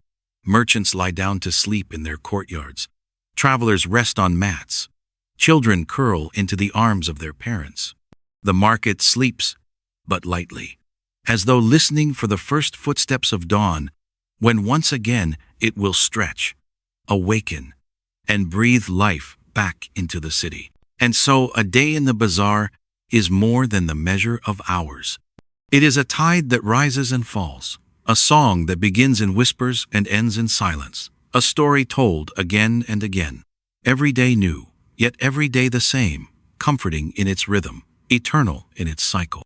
Merchants lie down to sleep in their courtyards. Travelers rest on mats. Children curl into the arms of their parents. The market sleeps, but lightly, as though listening for the first footsteps of dawn, when once again it will stretch, awaken, and breathe life back into the city. And so a day in the bazaar is more than the measure of hours. It is a tide that rises and falls, a song that begins in whispers and ends in silence, a story told again and again, every day new, yet every day the same, comforting in its rhythm, eternal in its cycle.